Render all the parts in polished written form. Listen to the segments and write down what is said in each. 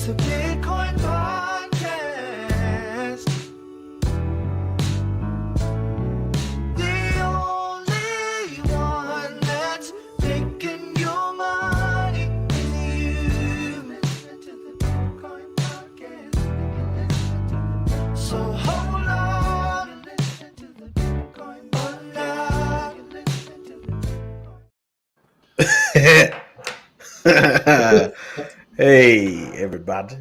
It's the Bitcoin Podcast. The only one that's making your money is you. Listen to the Bitcoin Podcast. So hold on and listen to the Bitcoin Podcast. Hey everybody,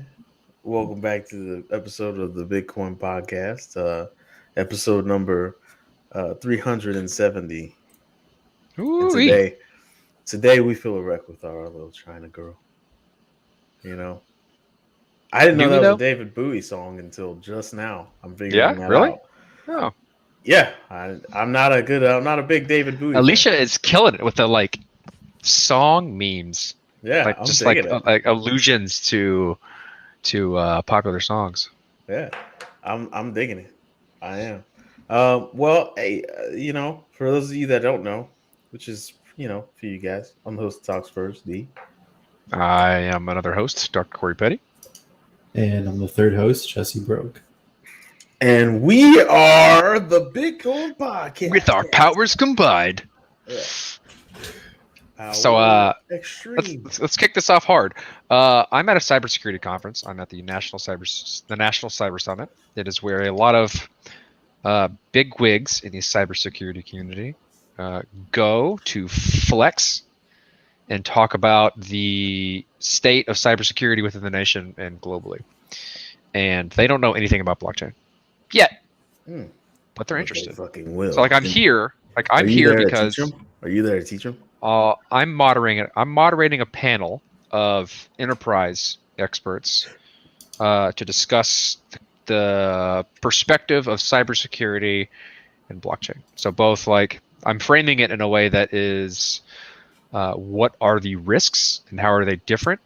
welcome back to the episode of the Bitcoin Podcast, episode number 370. And today we feel a wreck with our little China girl. You know, I didn't know that was a David Bowie song until just now. I'm figuring that out. Oh, Yeah, I'm not a big David Bowie Alicia fan. is killing it with the song memes. Yeah, Like I'm just digging it. like allusions to popular songs. Yeah, I'm digging it. I am. Well, hey, for those of you that don't know, which is for you guys, I'm the host of Talks First, D. I am another host, Dr. Corey Petty. And I'm the third host, Jessie Broke. And we are the Bitcoin Podcast With our powers combined. Yeah. So extreme. let's kick this off hard. I'm at a cybersecurity conference. I'm at the National Cyber Summit. It is where a lot of big wigs in the cybersecurity community go to flex and talk about the state of cybersecurity within the nation and globally. And they don't know anything about blockchain yet, but they're interested. They fucking will. So I'm here. Are you here there to because teach 'em? Are you there to teach them? I'm moderating a panel of enterprise experts to discuss the perspective of cybersecurity and blockchain. So both I'm framing it in a way that is what are the risks and how are they different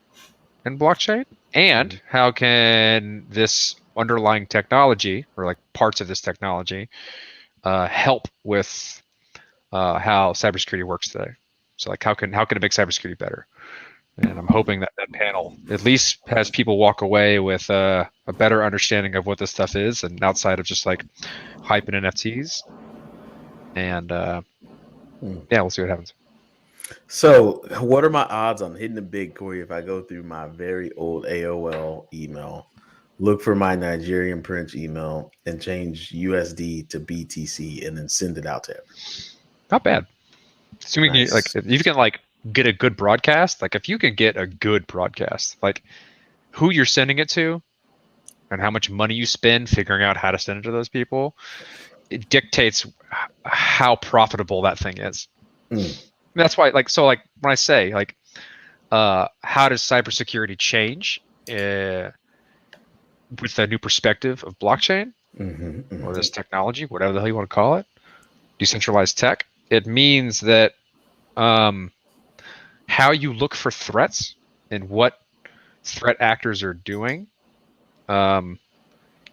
in blockchain, and how can this underlying technology or parts of this technology help with how cybersecurity works today. So how can it make cybersecurity better? And I'm hoping that panel at least has people walk away with a better understanding of what this stuff is, and outside of just hype and NFTs. And yeah, we'll see what happens. So, what are my odds on hitting the big, Corey, if I go through my very old AOL email, look for my Nigerian Prince email, and change USD to BTC, and then send it out to everyone? Not bad. Assuming Nice. if you can get a good broadcast, if you can get a good broadcast, who you're sending it to and how much money you spend figuring out how to send it to those people, it dictates how profitable that thing is. That's why when I say how does cybersecurity change with the new perspective of blockchain or this technology, whatever the hell you want to call it, decentralized tech, it means that how you look for threats and what threat actors are doing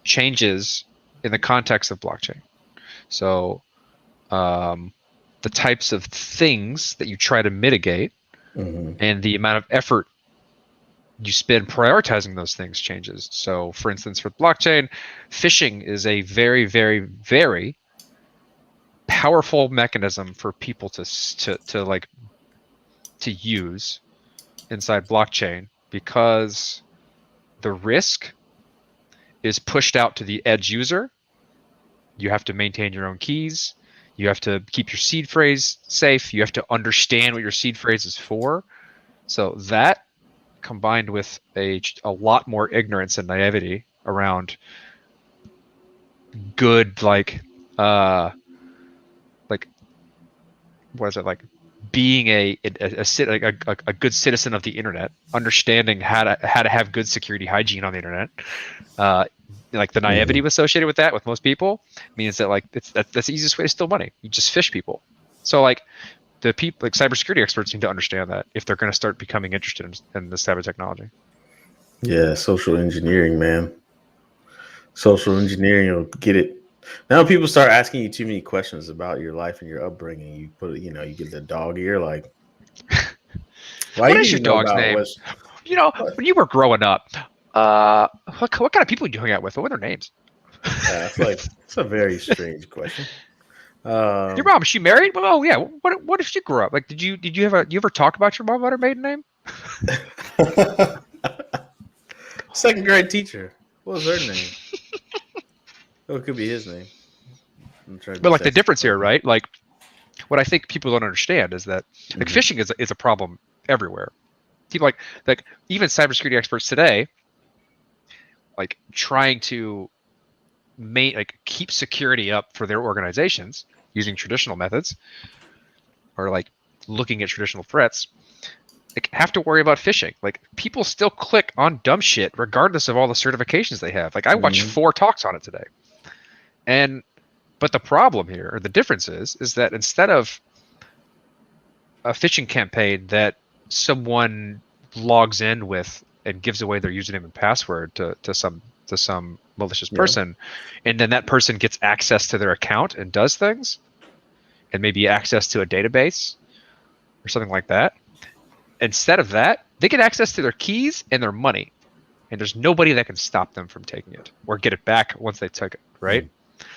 changes in the context of blockchain. So the types of things that you try to mitigate and the amount of effort you spend prioritizing those things changes. So for instance, with blockchain, phishing is a very, very, very powerful mechanism for people to use inside blockchain, because the risk is pushed out to the edge user. You have to maintain your own keys. You have to keep your seed phrase safe. You have to understand what your seed phrase is for. So that, combined with a lot more ignorance and naivety around good what is it, being a good citizen of the internet, understanding how to have good security hygiene on the internet, the naivety associated with that with most people means that that's the easiest way to steal money. You just phish people. So the people cybersecurity experts need to understand that if they're going to start becoming interested in this type of technology. Yeah, social engineering, man. Social engineering will get it. Now people start asking you too many questions about your life and your upbringing. You put, you get the dog ear, why what is your dog's name? When you were growing up, What kind of people do you hang out with? What are their names? It's a very strange question. Your mom, is she married? Well, oh yeah. What if she grew up? Like, did you ever talk about your mom about her maiden name? Second grade teacher. What was her name? Oh, it could be his name. But like the difference here, right? Like, what I think people don't understand is that like phishing is a problem everywhere. People like even cybersecurity experts today, like trying to keep security up for their organizations using traditional methods, or like looking at traditional threats, like have to worry about phishing. Like people still click on dumb shit regardless of all the certifications they have. Like I watched 4 talks on it today, but the problem here, or the difference is that instead of a phishing campaign that someone logs in with and gives away their username and password to some malicious person, and then that person gets access to their account and does things, and maybe access to a database or something like that. Instead of that, they get access to their keys and their money, and there's nobody that can stop them from taking it or get it back once they took it, right?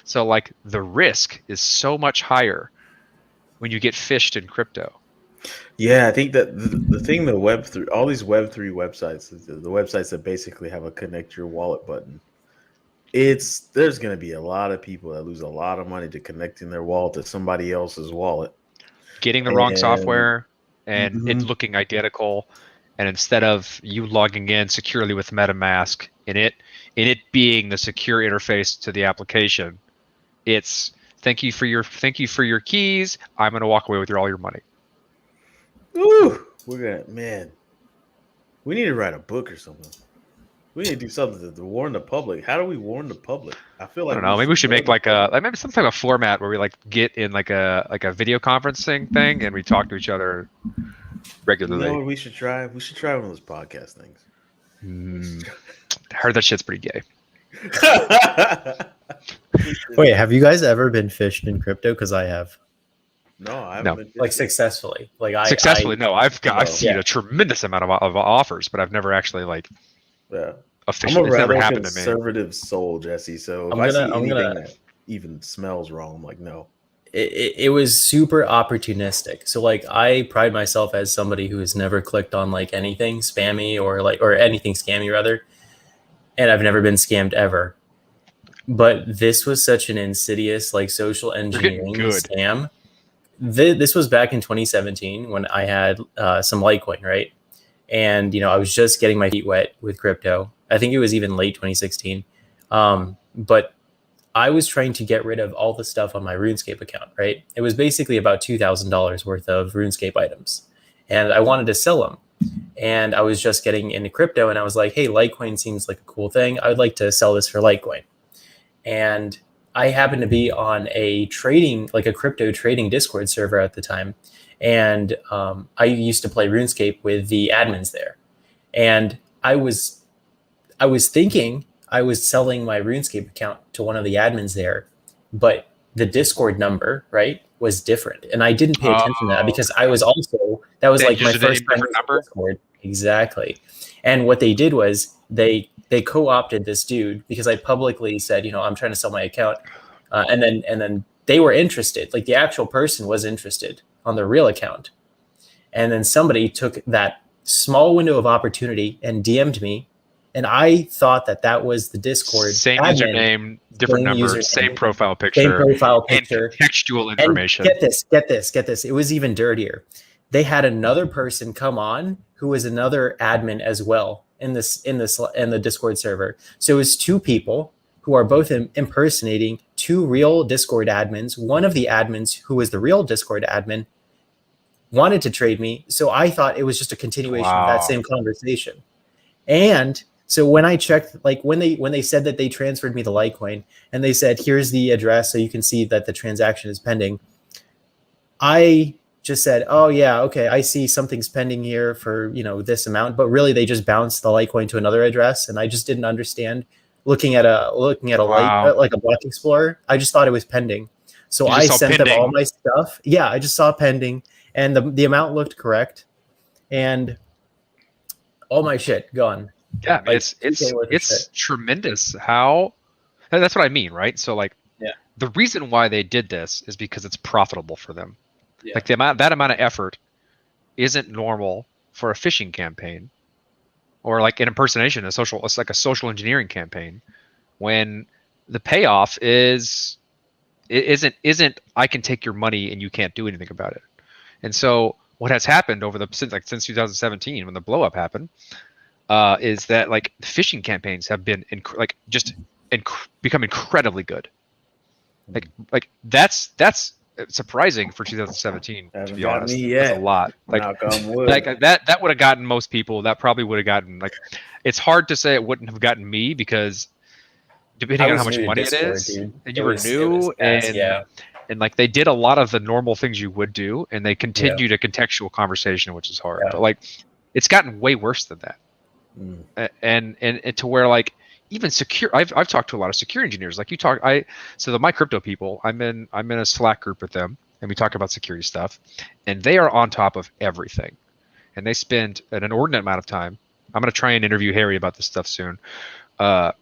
So like the risk is so much higher when you get phished in crypto. Yeah, I think that the thing, all these Web3 websites, the websites that basically have a connect your wallet button, there's going to be a lot of people that lose a lot of money to connecting their wallet to somebody else's wallet, getting the wrong software and it looking identical, and instead of you logging in securely with MetaMask and it being the secure interface to the application, it's thank you for your keys, I'm going to walk away with all your money. Ooh, we need to write a book or something. We need to do something to warn the public. How do we warn the public? I feel like I don't know. Maybe we should make maybe some type of format where we like get in like a video conferencing thing and we talk to each other regularly. You know what we should try? We should try one of those podcast things. I heard that shit's pretty gay. Wait, have you guys ever been phished in crypto? Because I have. No, I haven't been like successfully. Like no, I've seen a tremendous amount of offers, but I've never actually like officially. I'm a never rather happened to me. conservative soul, Jesse. So if I see anything that even smells wrong, I'm like, no. It was super opportunistic. So like I pride myself as somebody who has never clicked on like anything spammy or anything scammy rather, and I've never been scammed ever. But this was such an insidious like social engineering scam. This was back in 2017 when I had some Litecoin, right? And, I was just getting my feet wet with crypto. I think it was even late 2016. But I was trying to get rid of all the stuff on my RuneScape account, right? It was basically about $2,000 worth of RuneScape items. And I wanted to sell them. And I was just getting into crypto and I was like, hey, Litecoin seems like a cool thing. I would like to sell this for Litecoin. And I happened to be on a crypto trading Discord server at the time. And I used to play RuneScape with the admins there. And I was thinking I was selling my RuneScape account to one of the admins there, but the Discord number, right, was different. And I didn't pay attention to that because I was that was like my first time on Discord. Exactly. And what they did was they co-opted this dude because I publicly said, I'm trying to sell my account. And then they were interested, like the actual person was interested on their real account. And then somebody took that small window of opportunity and DM'd me. And I thought that was the Discord. Same username, different number, same profile picture, and contextual information. And get this. It was even dirtier. They had another person come on who was another admin as well in the Discord server. So it was 2 people who are both impersonating 2 real Discord admins. One of the admins, who was the real Discord admin, wanted to trade me. So I thought it was just a continuation of that same conversation. And so when I checked, like when they said that they transferred me the Litecoin and they said, here's the address so you can see that the transaction is pending, I just said, oh yeah, okay, I see something's pending here for, this amount, but really they just bounced the Litecoin to another address. And I just didn't understand. Looking at a like a block explorer, I just thought it was pending. So I sent them all my stuff. Yeah, I just saw pending, and the amount looked correct, and all my shit gone. Yeah, Like, it's 2K worth of it's shit. tremendous how, and that's what I mean, right? So like, Yeah. the reason why they did this is because it's profitable for them. Yeah. Like that amount of effort isn't normal for a phishing campaign, or like an impersonation, it's like a social engineering campaign, when the payoff isn't I can take your money and you can't do anything about it. And so what has happened since 2017 when the blow up happened, is that like phishing campaigns have been become incredibly good. Like that's surprising for 2017, to Haven't be got honest. me That's a yet. lot. Like, Knock on wood. like that would have gotten most people. That probably would have gotten, like, it's hard to say it wouldn't have gotten me, because depending I on how was much new to money Discord, it is, dude. and you It were was new, fast, and yeah. and like they did a lot of the normal things you would do, and they continued a contextual conversation, which is hard. Yeah. But like, it's gotten way worse than that. And to where, like, even secure, I've talked to a lot of security engineers, like you talk. My crypto people, I'm in a Slack group with them, and we talk about security stuff, and they are on top of everything, and they spend an inordinate amount of time. I'm going to try and interview Harry about this stuff soon. Like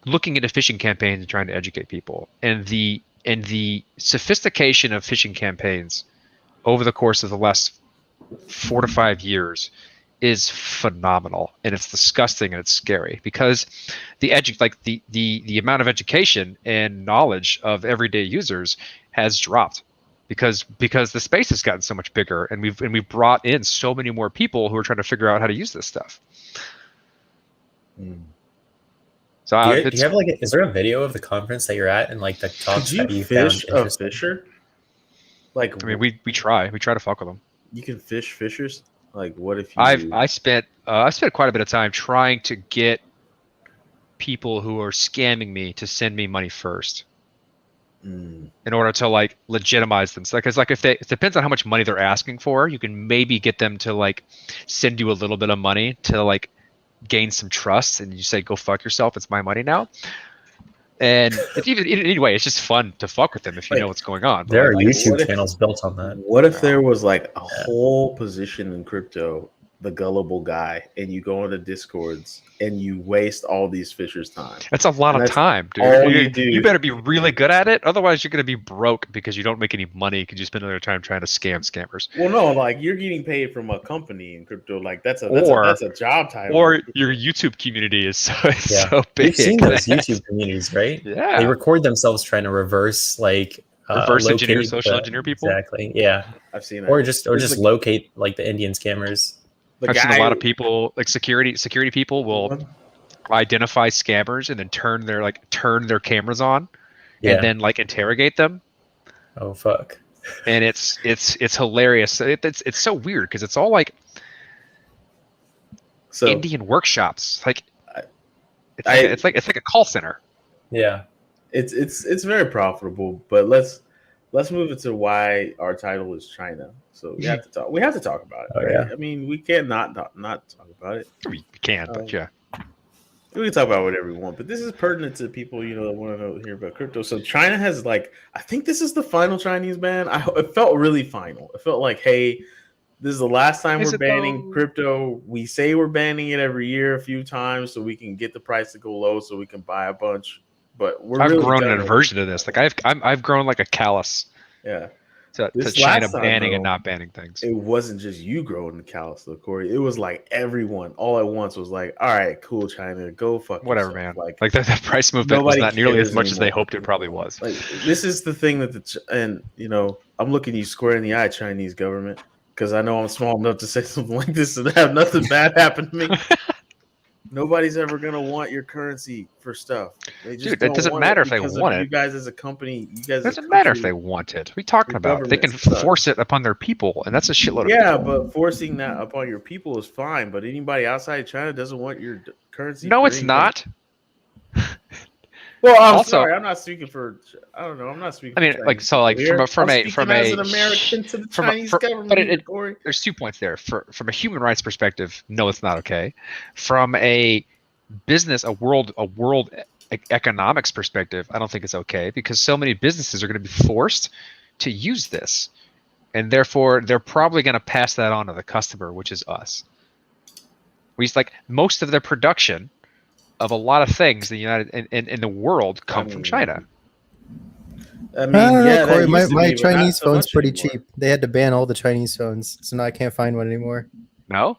looking into phishing campaigns and trying to educate people, and the sophistication of phishing campaigns over the course of the last 4 to 5 years is phenomenal, and it's disgusting, and it's scary, because the amount of education and knowledge of everyday users has dropped, because the space has gotten so much bigger, and we've brought in so many more people who are trying to figure out how to use this stuff. So Do you have is there a video of the conference that you're at and like the talks that you found fish a interesting? fisher? Like, I mean, we try to fuck with them. You can fish fishers. Like, what if you? I spent quite a bit of time trying to get people who are scamming me to send me money first, in order to like legitimize them. So, because like it depends on how much money they're asking for, you can maybe get them to like send you a little bit of money to like gain some trust, and you say, go fuck yourself, it's my money now. And it's anyway, it's just fun to fuck with them if you know what's going on. There are like, YouTube channels built on that. What if there was like a whole position in crypto, the gullible guy, and you go into Discords and you waste all these fishers' time? That's a lot of time, dude. All you do. You better be really good at it, otherwise you're gonna be broke because you don't make any money because you spend all your time trying to scam scammers. Well, no, like you're getting paid from a company in crypto, like that's a job title. Or your YouTube community is so big. You've seen those YouTube communities, right? Yeah. They record themselves trying to reverse engineer, social engineer people. Exactly. Yeah. I've seen that. Or just locate like the Indian scammers. I've seen a lot of people, like security people will identify scammers and then turn their cameras on and then like interrogate them. Oh fuck. And it's hilarious. It's so weird because it's all like Indian workshops. Like it's like a call center. Yeah. It's very profitable, but let's move into why our title is China. So we have to talk. We have to talk about it. Oh, right? yeah. I mean, we can't not talk about it. We can, but yeah. We can talk about whatever we want, but this is pertinent to people, that want to hear about crypto. So China has I think this is the final Chinese ban. It felt really final. It felt like, hey, this is the last time we're banning crypto. We say we're banning it every year a few times so we can get the price to go low so we can buy a bunch. But I've grown an aversion to this. Like I've grown like a callus. Yeah. To China banning and not banning things. It wasn't just you growing the callus, though, Corey. It was like everyone all at once was like, all right, cool, China, go fuck whatever, yourself. man. Like that price movement was not nearly as much as they hoped it probably was. Like, this is the thing that I'm looking you square in the eye, Chinese government, because I know I'm small enough to say something like this and have nothing bad happen to me. Nobody's ever gonna want your currency for stuff. Dude, it doesn't matter if they want it. You guys as a company, it doesn't matter if they want it. What are we talking about? They can force it upon their people, and that's a shitload of people. Yeah, but forcing that upon your people is fine. But anybody outside China doesn't want your currency. No, it's not. Well, I'm sorry. I'm not speaking for. I don't know. I'm not speaking. I mean, from as an American to the Chinese government. But there's 2 points there. From a human rights perspective, no, it's not okay. From a business, a world economics perspective, I don't think it's okay because so many businesses are going to be forced to use this, and therefore they're probably going to pass that on to the customer, which is us. Like most of the production of a lot of things in the world come from China. I mean, I don't know, yeah, Corey. that My, used to my be, but not Chinese so phone's much pretty anymore. cheap. They had to ban all the Chinese phones, so now I can't find one anymore. No,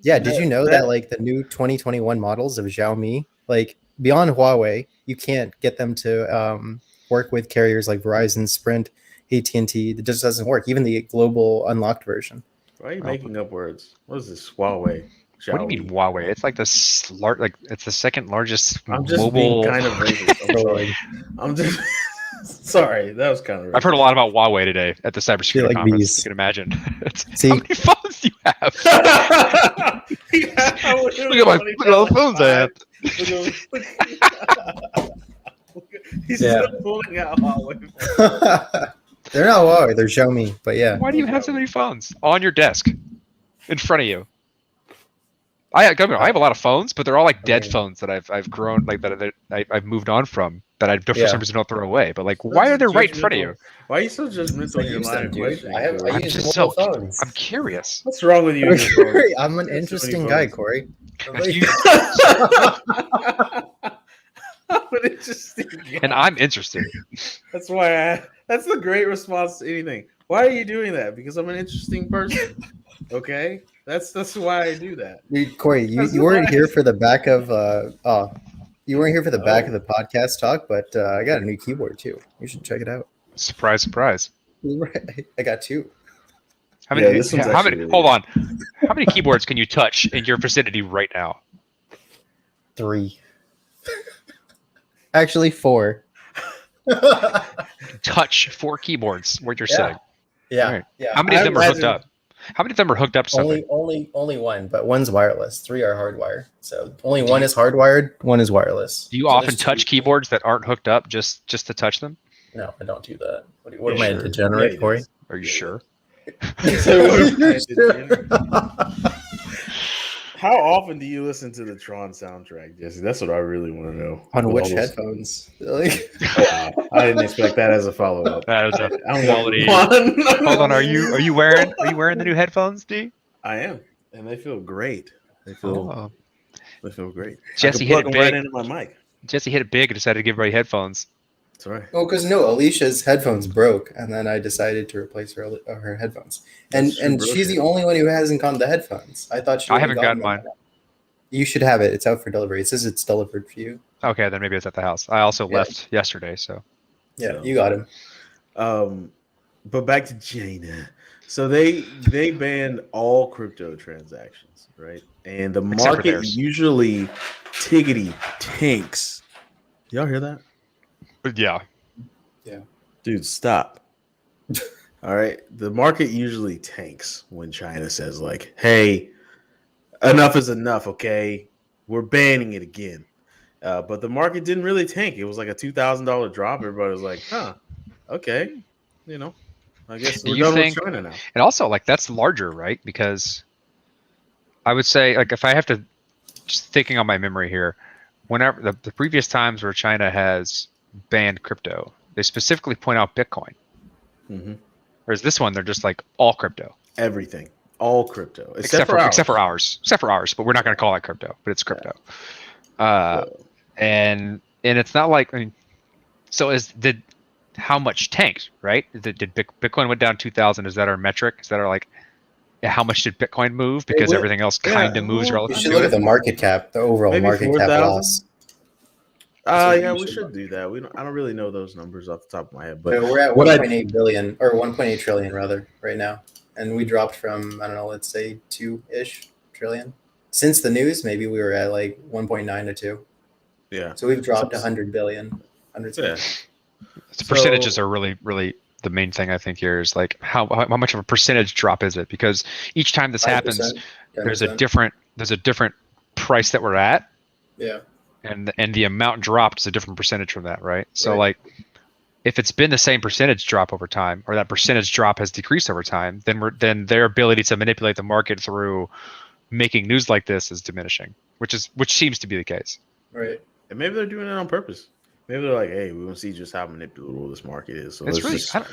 Yeah, did you know that that- like the new 2021 models of Xiaomi, like beyond Huawei, you can't get them to work with carriers like Verizon, Sprint, AT&T. It just doesn't work. Even the global unlocked version. Why are you Well, making up words? What is this Huawei? what do you mean Huawei? It's like it's the second largest I'm just mobile. being kind of racist. I'm sorry. I'm just sorry. That was kind of racist. I've heard a lot about Huawei today at the cybersecurity like conference. bees. You can imagine. See? How many phones do you have? Look at all the phones I have. He's Yeah. still pulling out Huawei. They're not Huawei, they're Xiaomi, but yeah. Why do you have so many phones on your desk, in front of you? I have a lot of phones, but they're all like dead Okay. phones that I've grown that I've moved on from that I for Yeah. some reason don't throw away. But like, why are they right in front of you? Why are you so judgmental in I your use line them, of dude. questioning? I I'm use just mobile so phones. I'm curious. What's wrong with you? and your Corey, phones? I'm an You have so many interesting guy, phones. Corey. I'm an interesting guy. And I'm interested. That's why that's the great response to anything. Why are you doing that? Because I'm an interesting person. Okay? That's why I do that. Dude, Corey, That's you weren't why- here for the back of you weren't here for the back Oh. of the podcast talk, but I got a new keyboard too. You should check it out. Surprise, surprise. I got two. How many? Yeah, this one's how actually many? really Hold on. How many keyboards can you touch in your vicinity right now? 3. Actually 4. Touch 4 keyboards. What you're Yeah. saying? Yeah. Alright. Yeah. How many of them are hooked imagine- up? How many of them are hooked up to something? Only one, but one's wireless. 3 are hardwired. So only one is hardwired, one is wireless. Do you So often there's touch 2. keyboards that aren't hooked up just to touch them? No, I don't do that. What Yeah, am I, a sure. degenerate, Yeah, he Corey? does. Are you sure? So what am I, degenerate? How often do you listen to the Tron soundtrack, Jesse? That's what I really want to know. On With which all those- headphones? Like, Wow. I didn't expect that as a follow up. That is a I'm quality. one. Hold on, are you wearing the new headphones, D? I am, and they feel great. They feel Oh. great. Jesse I hit can it plug them right big. into my mic. Jesse hit it big and decided to give everybody headphones. That's right. oh, because no, Alicia's headphones broke, and then I decided to replace her headphones. And That's true, and bro. she's the only one who hasn't gotten the headphones. I thought she. I would've haven't gotten mine. them. You should have it. It's out for delivery. It says it's delivered for you. Okay, then maybe it's at the house. I also Yeah. left yesterday, so Yeah, So- you got him. But back to China. So they banned all crypto transactions, right? And the Except for market theirs. usually tiggity tanks. Y'all hear that? but yeah. Dude, stop. All right. The market usually tanks when China says, like, hey, enough is enough, okay? We're banning it again. But the market didn't really tank. It was like a $2,000 drop. Everybody was like, huh, okay. You know, I guess Do we're you done think- with China now. And also, like, that's larger, right? Because I would say, like, if I have to, just thinking on my memory here, whenever the previous times where China has banned crypto, they specifically point out Bitcoin. Mm-hmm. Whereas this one, they're just like all crypto, Everything. All crypto. except for ours. But we're not going to call it crypto, but it's crypto. And it's not like, I mean, so how much tanked, right? Did Bitcoin went down 2,000? Is that our metric? Is that our like? How much did Bitcoin move? Because went- everything else yeah, kind of moves well, You relative should to look it. at the market cap, the overall Maybe market cap 4,000? loss. what Yeah, you we should should look. do that. I don't really know those numbers off the top of my head, but We're at what I- 1.8 billion or 1.8 trillion rather right now, and we dropped from I don't know, let's say 2-ish trillion. Since the news, maybe we were at like 1.9 to 2. yeah. So we've dropped 100 billion. Hundreds of Yeah. The percentages So- are really the main thing I think here is like how much of a percentage drop is it? Because each time this happens, 5%, there's a 10%. different price that we're at, Yeah. and the amount dropped is a different percentage from that, right? So Right. like if it's been the same percentage drop over time, or that percentage drop has decreased over time, then their ability to manipulate the market through making news like this is diminishing, which seems to be the case. Right. And maybe they're doing it on purpose. Maybe they're like, hey, we want to see just how manipulable this market is. So It's let's really just I don't-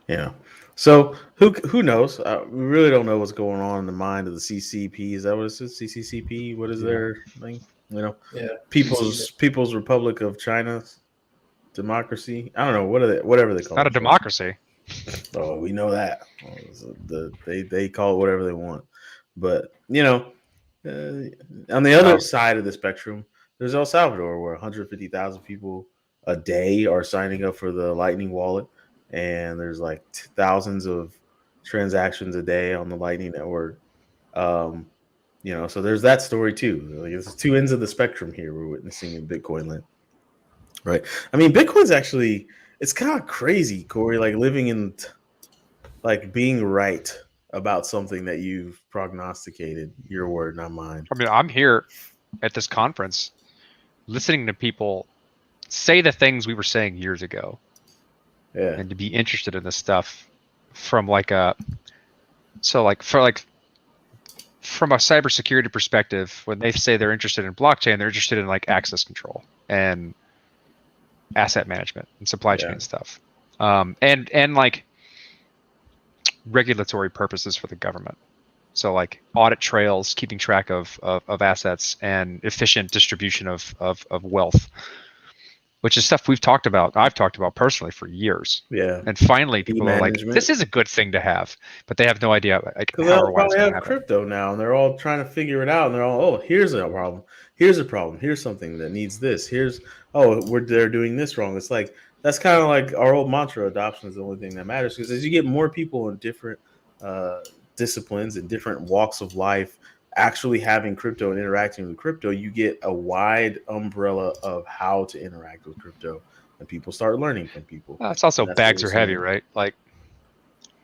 Yeah. So who knows? We really don't know what's going on in the mind of the CCP. Is that what it is? CCCP? What is their thing? You know, Yeah. People's Republic of China's democracy. I don't know what are they. Whatever they It's call not a it. democracy. Oh, we know that. They call it whatever they want. But you know, on the other side of the spectrum, there's El Salvador, where 150,000 people a day are signing up for the Lightning wallet, and there's like thousands of transactions a day on the Lightning network. You know, so there's that story too. Like, it's two ends of the spectrum here we're witnessing in Bitcoin land, right? I mean, Bitcoin's actually it's kind of crazy, Corey. Like living in like being right about something that you've prognosticated, your word, not mine. I mean, I'm here at this conference listening to people say the things we were saying years ago. Yeah. And to be interested in this stuff from like a from a cybersecurity perspective, when they say they're interested in blockchain, they're interested in like access control and asset management and supply chain stuff. And like regulatory purposes for the government. So like audit trails, keeping track of assets and efficient distribution of wealth, which is stuff we've talked about. I've talked about personally for years. Yeah. And finally people are like, management. this is a good thing to have, but they have no idea like Because how they'll or why it's probably going to have happen. crypto now, and they're all trying to figure it out. And they're all, oh, here's a problem. Here's a problem. Here's something that needs this. Here's, they're doing this wrong. It's like that's kind of like our old mantra: adoption is the only thing that matters. Because as you get more people in different disciplines and different walks of life actually having crypto and interacting with crypto, you get a wide umbrella of how to interact with crypto, and people start learning from people. It's also That's bags what are we're heavy, seeing. right? Like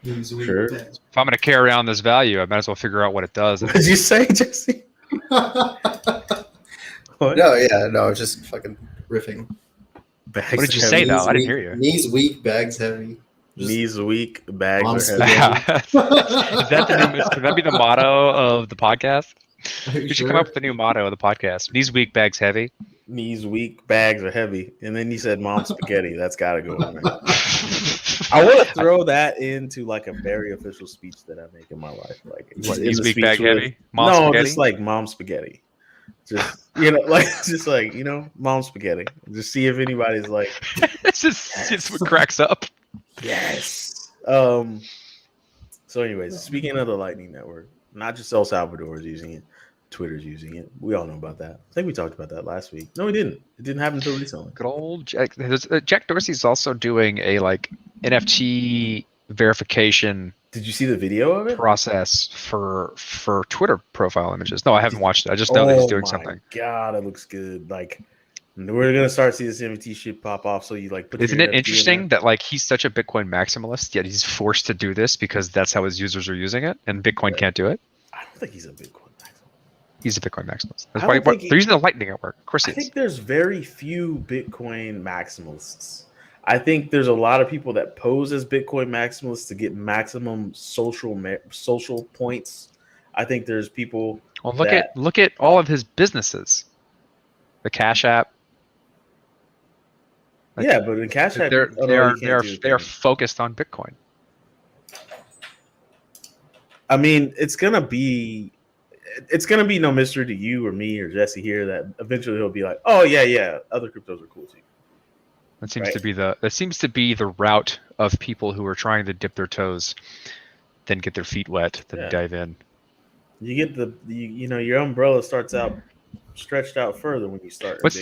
Sure. if I'm going to carry around this value, I might as well figure out what it does. What did you say, Jesse? What? No, just fucking riffing. Bags What did you heavy. say though? Knees I didn't weak- hear you. Knees weak, bags heavy. Just Knees weak, bags Monster. are heavy. Is that the new? Could that be the motto of the podcast? Are you We should sure? come up with a new motto of the podcast. Knees weak, bags heavy. Knees weak, bags are heavy. And then you said mom spaghetti. That's got to go in there. I want to throw that into like a very official speech that I make in my life. Like What, in knees the weak, speech bag with- heavy? Mom no, spaghetti? just like mom spaghetti. Just mom spaghetti. Just see if anybody's like, it's what cracks up. yes. So, anyways, speaking of the Lightning Network, not just El Salvador is using it, Twitter's using it. We all know about that. I think we talked about that last week. No, we didn't. It didn't happen until recently. Good old Jack. Jack Dorsey's also doing a like NFT verification Did you see the video of it? process for Twitter profile images. No, I haven't watched it. I just know that he's doing my something. God, it looks good. Like we're gonna start see this NFT shit pop off. So you like put Isn't your it NFT in interesting there. that like he's such a Bitcoin maximalist, yet he's forced to do this because that's how his users are using it, and Bitcoin can't do it? I don't think he's a Bitcoin maximalist. He's a Bitcoin maximalist. I That's why don't think they're using the Lightning Network. Of course I he is. think there's very few Bitcoin maximalists. I think there's a lot of people that pose as Bitcoin maximalists to get maximum social points. I think there's people. Well, look at all of his businesses. The Cash App. Like, Yeah, but in Cash App, they are focused on Bitcoin. I mean, it's gonna be no mystery to you or me or Jesse here that eventually he'll be like, oh yeah, other cryptos are cool too. That seems to be the route of people who are trying to dip their toes, then get their feet wet, then dive in. You get your umbrella starts out stretched out further when you start. What's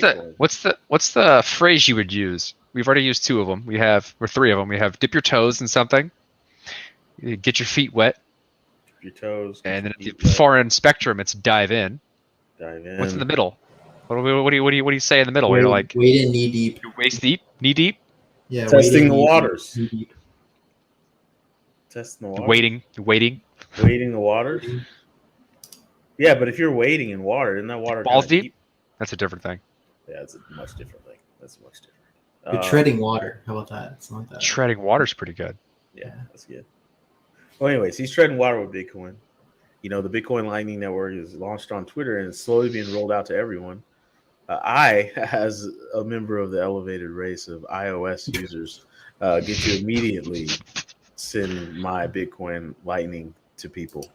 the phrase you would use? We've already used two of them. Or three of them. We have dip your toes in something, you get your feet wet, your toes, and then at the far end spectrum, it's dive in. Dive in. What's in the middle? What do you say in the middle? Where you're like wade in knee deep. you're waist deep, knee deep, Yeah, testing the knee deep, waters. knee deep. Testing the waters. waiting. Wading the waters. Yeah, but if you're wading in water, isn't that water Balls kinda deep? That's a different thing. Yeah, it's a much different thing. That's much different. You're treading water. How about that? Something like that. Treading water's pretty good. Yeah, that's good. Well, anyways, he's treading water with Bitcoin. You know, the Bitcoin Lightning Network is launched on Twitter and it's slowly being rolled out to everyone. I, as a member of the elevated race of iOS users, get to immediately send my Bitcoin Lightning to people.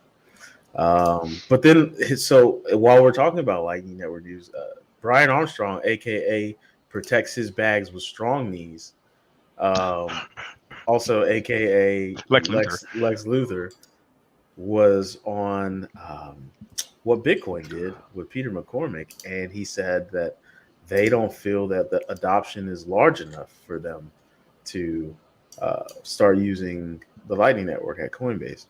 But then, so while we're talking about Lightning Network use, Brian Armstrong, aka protects his bags with strong knees, also aka Lex Lex Luthor, was on what Bitcoin did with Peter McCormick, and he said that they don't feel that the adoption is large enough for them to start using the Lightning Network at Coinbase,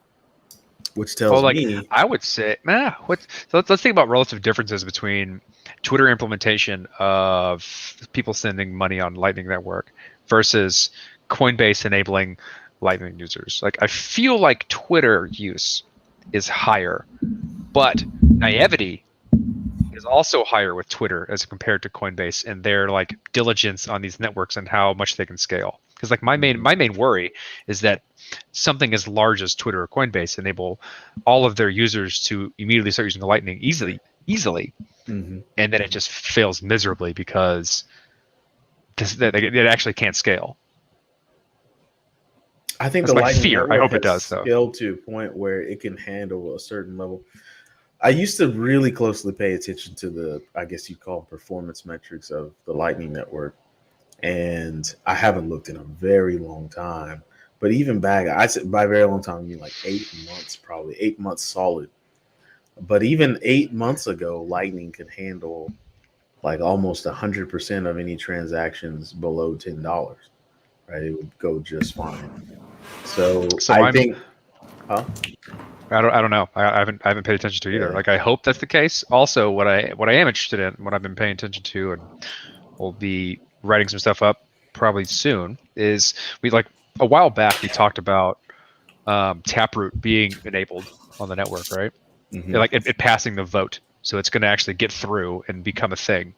which tells me, I would say, so let's think about relative differences between Twitter implementation of people sending money on Lightning Network versus Coinbase enabling Lightning users. Like, I feel like Twitter use is higher, but naivety is also higher with Twitter as compared to Coinbase and their like diligence on these networks and how much they can scale. Because like my main worry is that something as large as Twitter or Coinbase enable all of their users to immediately start using the Lightning easily, mm-hmm. and then it just fails miserably because it actually can't scale. I think That's the my Lightning fear. Network I hope it has does, though. scaled to a point where it can handle a certain level. I used to really closely pay attention to the, I guess you'd call performance metrics of the Lightning Network, and I haven't looked in a very long time. But even back, I said by very long time, I mean like 8 months, probably 8 months solid. But even 8 months ago, Lightning could handle like almost 100% of any transactions below $10. Right, it would go just fine. So I think, huh? I don't know. I haven't paid attention to either. Yeah. Like, I hope that's the case. Also, what I am interested in, what I've been paying attention to, and we'll be writing some stuff up probably soon, is we like a while back we talked about Taproot being enabled on the network, right? Mm-hmm. Like it passing the vote, so it's going to actually get through and become a thing.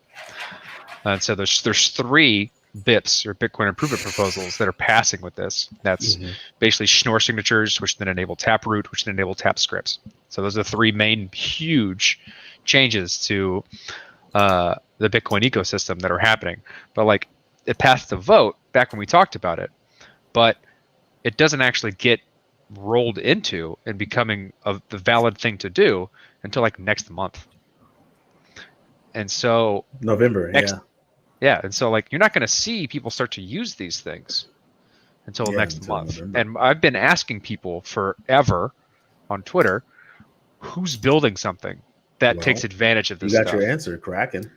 And so there's 3 BIPs or Bitcoin improvement proposals that are passing with this. That's basically Schnorr signatures, which then enable Taproot, which then enable Tap scripts. So those are the 3 main huge changes to the Bitcoin ecosystem that are happening. But like, it passed the vote back when we talked about it, but it doesn't actually get rolled into and becoming the valid thing to do until like next month. And so November, yeah, and so like you're not going to see people start to use these things until next month. November. And I've been asking people forever on Twitter, who's building something that takes advantage of this stuff? You got your answer, Kraken.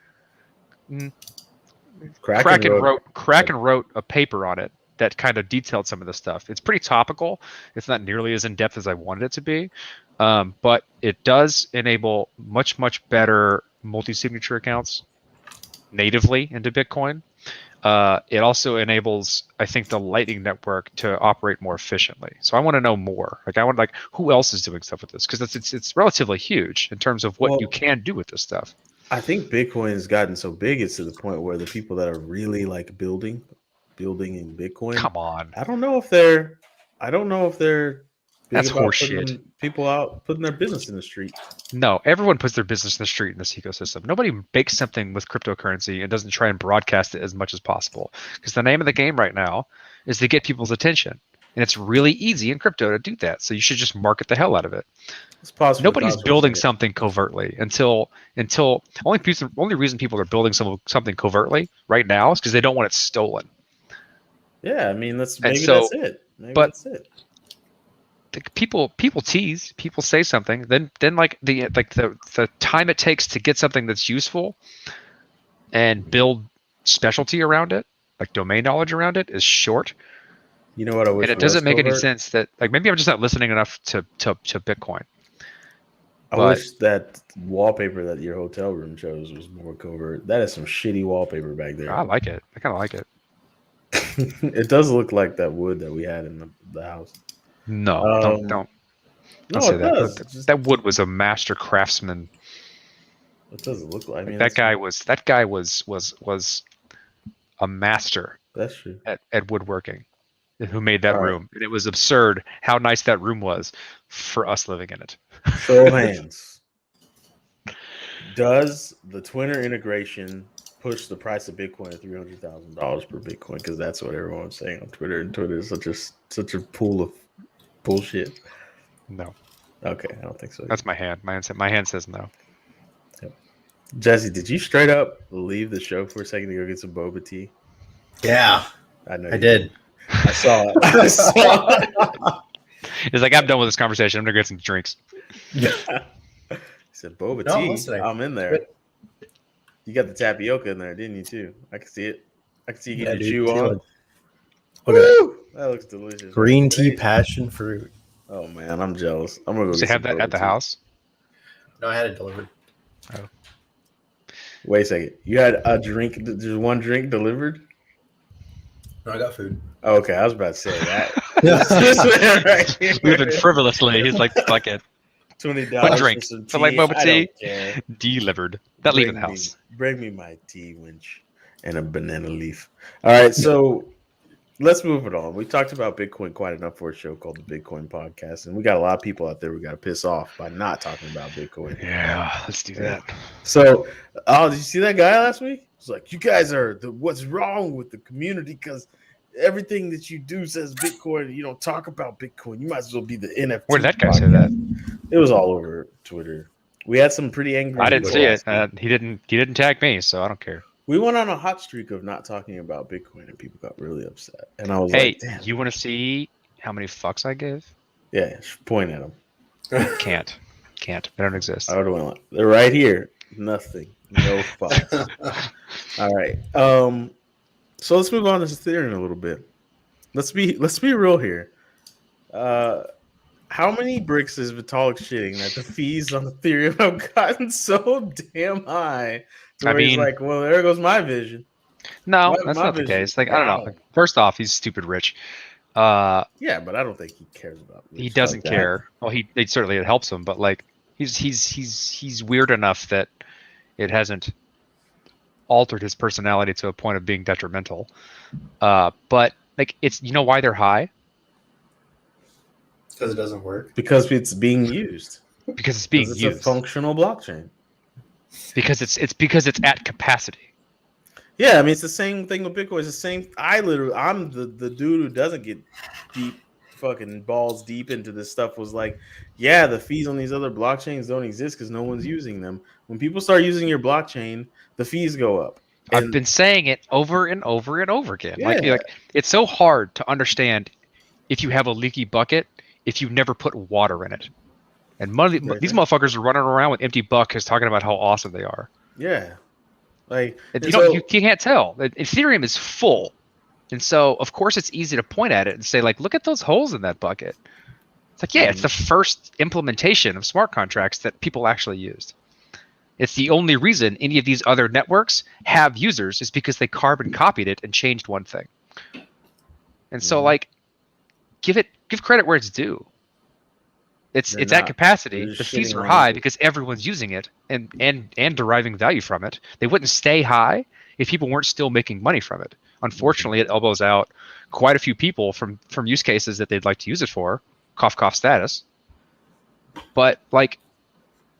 Kraken wrote a paper on it that kind of detailed some of the stuff. It's pretty topical. It's not nearly as in-depth as I wanted it to be, but it does enable much better multi-signature accounts natively into Bitcoin. It also enables, I think, the Lightning Network to operate more efficiently. So I want to know more. Like, I want who else is doing stuff with this, because it's relatively huge in terms of what you can do with this stuff. I think Bitcoin has gotten so big, it's to the point where the people that are really like building in Bitcoin. Come on. I don't know if they're That's horseshit. People out putting their business in the street. No, everyone puts their business in the street in this ecosystem. Nobody makes something with cryptocurrency and doesn't try and broadcast it as much as possible. Because the name of the game right now is to get people's attention. And it's really easy in crypto to do that. So you should just market the hell out of it. It's possible. Nobody's building something covertly until only reason people are building something covertly right now is because they don't want it stolen. Yeah, I mean that's it. That's it. People tease, people say something, then like the time it takes to get something that's useful and build specialty around it, like domain knowledge around it, is short. You know what I wish? And it doesn't make any sense that, like, maybe I'm just not listening enough to Bitcoin. I wish that wallpaper that your hotel room chose was more covert. That is some shitty wallpaper back there. I like it. I kind of like it. It does look like that wood that we had in the house. No, don't say that. Does. That wood was a master craftsman. It doesn't look like. I mean, that guy was a master. That's true. At woodworking, who made that room, and it was absurd how nice that room was for us living in it. Show of hands. Does the Twitter integration push the price of Bitcoin at $300,000 per Bitcoin? Because that's what everyone's saying on Twitter, and Twitter is such a pool of Bullshit. No, Okay, I don't think so. that's my hand. My hand says no. Jesse, did you straight up leave the show for a second to go get some boba tea? Yeah, I know I you did. I saw it. I saw it. It's like I'm done with this conversation. I'm gonna get some drinks. He said boba No, I'm tea. listening. I'm in there. You got the tapioca in there, didn't you too? I can see it. I can see you Yeah, getting dude, your chew see on. what- Look at that. Woo! That looks delicious. Green Right? tea passion fruit. Oh man, I'm jealous. I'm gonna go Does get it have some that at boba the tea. house? No, I had it delivered. Wait a second. You had a drink, just one drink delivered? No, I got food. Oh, okay, I was about to say that. This man right here. Living frivolously. He's like, fuck it. $20 One drink. for some For like tea. boba I tea. don't care. Delivered. That leaving the Bring me- house. Bring me my tea winch and a banana leaf. All right, so let's move it on. We talked about Bitcoin quite enough for a show called the Bitcoin Podcast, and we got a lot of people out there we got to piss off by not talking about Bitcoin. Yeah, let's do that. So, did you see that guy last week? It's like, you guys are what's wrong with the community because everything that you do says Bitcoin and you don't talk about Bitcoin. You might as well be the NFT. Where did that guy say that? It was all over Twitter. We had some pretty angry. I didn't people see last it. week. He didn't tag me, so I don't care. We went on a hot streak of not talking about Bitcoin, and people got really upset. And I was Hey, like, "Damn, you want to see how many fucks I give? yeah, point at them." Can't. They don't exist. I would have went like, they're right here. Nothing. No fucks. All right. So let's move on to Ethereum a little bit. Let's be real here. How many bricks is Vitalik shitting that the fees on Ethereum have gotten so damn high? To I where he's mean- like, well, there goes my vision. No, My- that's my not the vision. case. Like, I don't know. Wow. Like, first off, he's stupid rich. Yeah, but I don't think he cares about. He rich doesn't like that. care. Well, it certainly it helps him, but like he's weird enough that it hasn't altered his personality to a point of being detrimental. But like it's why they're high? Because it doesn't work. Because it's being used. Because it's being 'Cause it's used. a functional blockchain. Because it's at capacity. Yeah, I mean it's the same thing with Bitcoin. It's the same. I'm the dude who doesn't get deep, fucking balls deep into this stuff. Was like, yeah, the fees on these other blockchains don't exist because no one's using them. When people start using your blockchain, the fees go up. I've been saying it over and over and over again. Like Yeah. it's so hard to understand if you have a leaky bucket if you never put water in it. And these motherfuckers are running around with empty buckets talking about how awesome they are. Yeah, like And and you can't tell. Ethereum is full. And so, of course, it's easy to point at it and say, like, look at those holes in that bucket. It's like, yeah, it's the first implementation of smart contracts that people actually used. It's the only reason any of these other networks have users is because they carbon copied it and changed one thing. And so, like, give credit where it's due. It's They're at not. capacity. They're The just fees shitting are on high it. because everyone's using it and deriving value from it. They wouldn't stay high if people weren't still making money from it. Unfortunately, it elbows out quite a few people from use cases that they'd like to use it for. Cough, cough status. But like,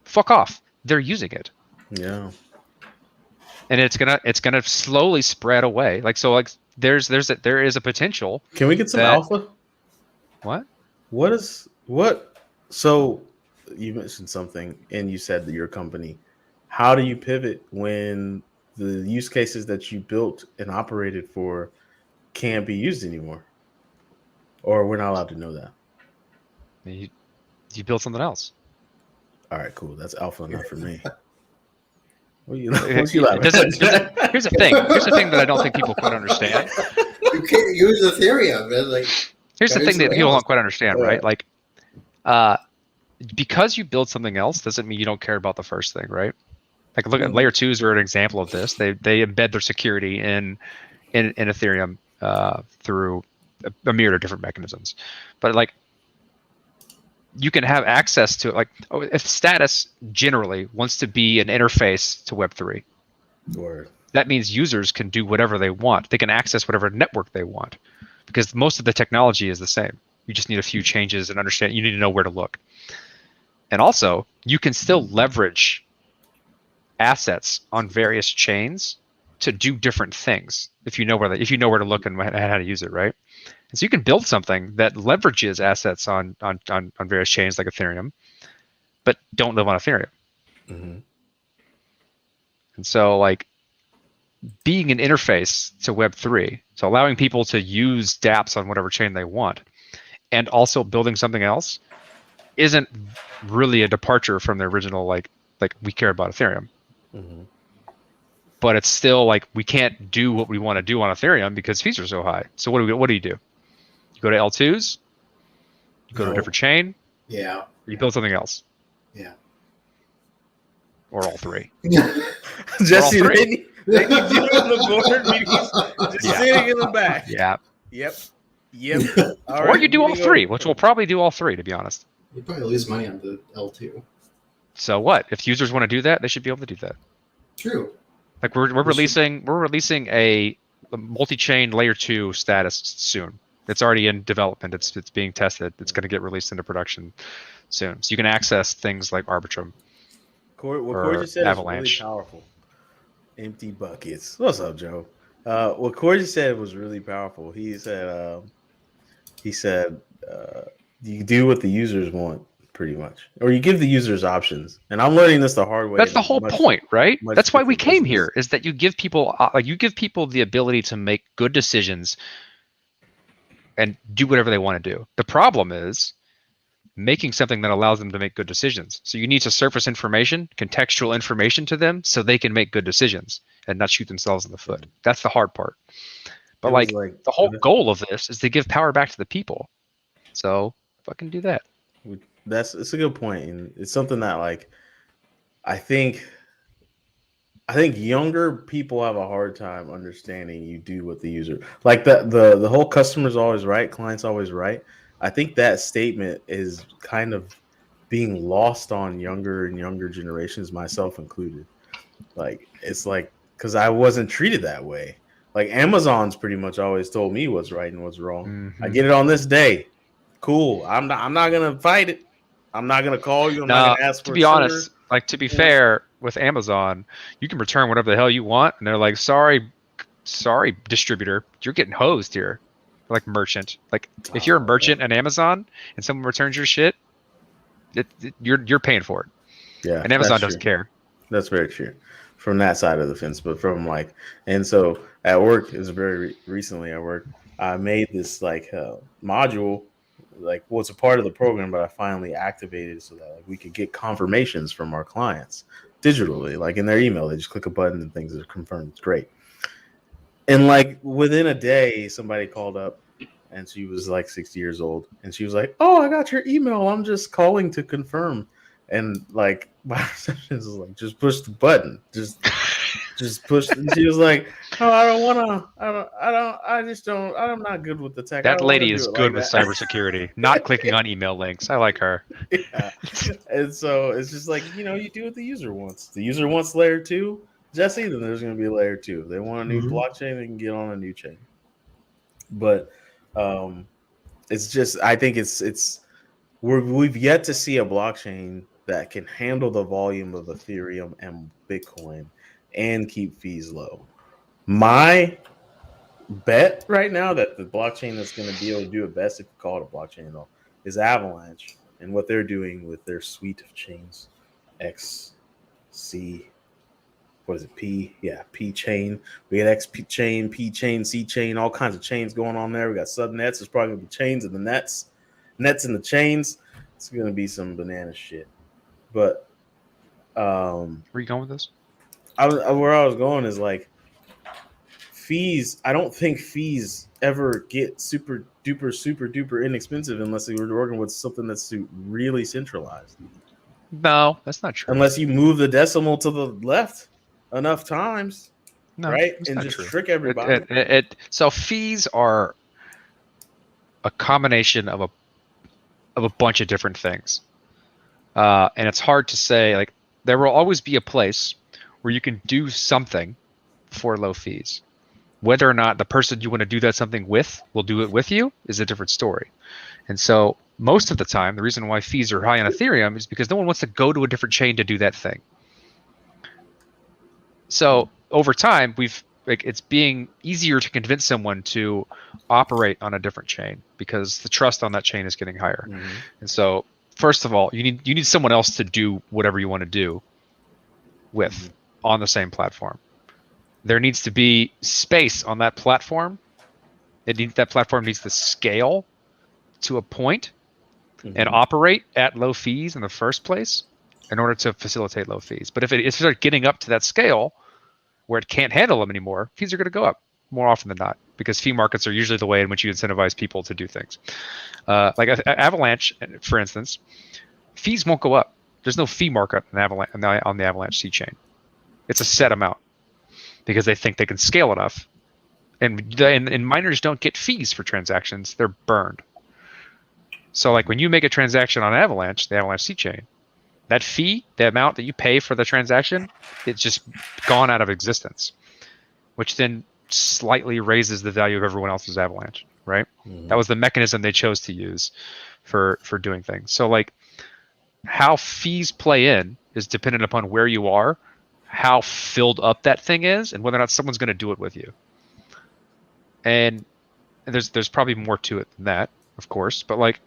fuck off. They're using it, yeah, and it's gonna slowly spread away. Like so, like there is a potential. can we get some That- alpha? What? What? So you mentioned something, and you said that your company. How do you pivot when the use cases that you built and operated for can't be used anymore, or we're not allowed to know that? You build something else. All right, cool. That's alpha enough for me. What you laughing Here's at? the thing. Here's the thing that I don't think people quite understand. You can't use Ethereum, man. Like, Here's the Gotta thing do that people something don't quite understand, Yeah. right? Like, because you build something else doesn't mean you don't care about the first thing, right? Like, look at layer twos are an example of this. They embed their security in Ethereum through a myriad of different mechanisms. But like, you can have access to it. Like, if Status generally wants to be an interface to Web3, Word. that means users can do whatever they want. They can access whatever network they want because most of the technology is the same. You just need a few changes and understand. You need to know where to look. And also, you can still leverage assets on various chains to do different things if you know where to look and how to use it, right? And so you can build something that leverages assets on various chains like Ethereum, but don't live on Ethereum. Mm-hmm. And so like being an interface to Web3, so allowing people to use dApps on whatever chain they want, and also building something else isn't really a departure from the original like we care about Ethereum. Mm-hmm. But it's still like we can't do what we want to do on Ethereum because fees are so high. So what do you do? You go to L2s, you go to a different chain, Yeah. or you build something else, Yeah. or all three. Jesse, We're all they need you on the board meetings, just sitting in the back. Yeah. Yep. All Or right, you do all moving three, on. which we'll probably do all three, to be honest. You probably lose money on the L2. So what? If users want to do that, they should be able to do that. True. Like we're releasing a multi-chain layer 2 status soon. It's already in development. It's being tested. It's going to get released into production soon. So you can access things like Arbitrum. What or Corey just said Avalanche. is really powerful. Empty buckets. What's up, Joe? What Corey said was really powerful. He said you do what the users want, pretty much, or you give the users options. And I'm learning this the hard way. That's the whole point, right? much That's why we different came business. here. Is that you give people the ability to make good decisions and do whatever they want to do. The problem is making something that allows them to make good decisions. So you need to surface information, contextual information to them so they can make good decisions and not shoot themselves in the foot. That's the hard part. But It was like the whole goal of this is to give power back to the people. So fucking do that. It's a good point, and it's something that like I think younger people have a hard time understanding. You do what the user like the whole customer's always right, client's always right. I think that statement is kind of being lost on younger and younger generations, myself included. Like it's like because I wasn't treated that way. Like Amazon's pretty much always told me what's right and what's wrong. Mm-hmm. I get it on this day. Cool. I'm not gonna fight it. I'm not gonna call you. I'm not gonna ask for to be honest, like to be fair with Amazon, you can return whatever the hell you want, and they're like, sorry, distributor, you're getting hosed here. Like merchant, like if you're a merchant at Amazon and someone returns your shit, you're paying for it. Yeah, and Amazon that's doesn't true. care. That's very true from that side of the fence. But from like, and so at work, it was very recently at work, I made this like module, like it's a part of the program, but I finally activated so that like, we could get confirmations from our clients digitally, like in their email. They just click a button and things are confirmed. It's great. And like within a day, somebody called up and she was like 60 years old. And she was like, "Oh, I got your email. I'm just calling to confirm." And like my receptionist was like, "Just push the button. Just push." And she was like, "Oh, I don't want to. I'm not good with the tech." That lady is good with cybersecurity, not clicking on email links. I like her. Yeah. And so it's just like, you do what the user wants. The user wants layer 2. Jessie, then there's going to be layer 2. If they want a new blockchain, they can get on a new chain. But it's just, I think we've yet to see a blockchain that can handle the volume of Ethereum and Bitcoin and keep fees low. My bet right now that the blockchain that's going to be able to do it best, if you call it a blockchain at all, is Avalanche and what they're doing with their suite of chains. XC. What is it? P? Yeah, P chain. We got XP chain, P chain, C chain, all kinds of chains going on there. We got subnets. There's probably gonna be chains in the nets in the chains. It's gonna be some banana shit. But Where are you going with this? where I was going is like fees. I don't think fees ever get super duper inexpensive unless we were working with something that's really centralized. No, that's not true. Unless you move the decimal to the left enough times, No, right? that's And not just true. trick everybody. So fees are a combination of a bunch of different things, and it's hard to say. Like there will always be a place where you can do something for low fees. Whether or not the person you want to do that something with will do it with you is a different story. And so most of the time, the reason why fees are high on Ethereum is because no one wants to go to a different chain to do that thing. So over time, we've like it's being easier to convince someone to operate on a different chain because the trust on that chain is getting higher. And so first of all, you need someone else to do whatever you want to do with on the same platform. There needs to be space on that platform. That platform needs to scale to a point and operate at low fees in the first place in order to facilitate low fees. But if it starts getting up to that scale where it can't handle them anymore, fees are going to go up more often than not because fee markets are usually the way in which you incentivize people to do things. Like Avalanche, for instance, fees won't go up. There's no fee markup on the Avalanche C chain. It's a set amount because they think they can scale enough. And miners don't get fees for transactions. They're burned. So like when you make a transaction on Avalanche, the Avalanche C chain, that fee, the amount that you pay for the transaction, it's just gone out of existence, which then slightly raises the value of everyone else's Avalanche, right? That was the mechanism they chose to use for doing things. So like how fees play in is dependent upon where you are, how filled up that thing is, and whether or not someone's going to do it with you. And there's probably more to it than that, of course, but like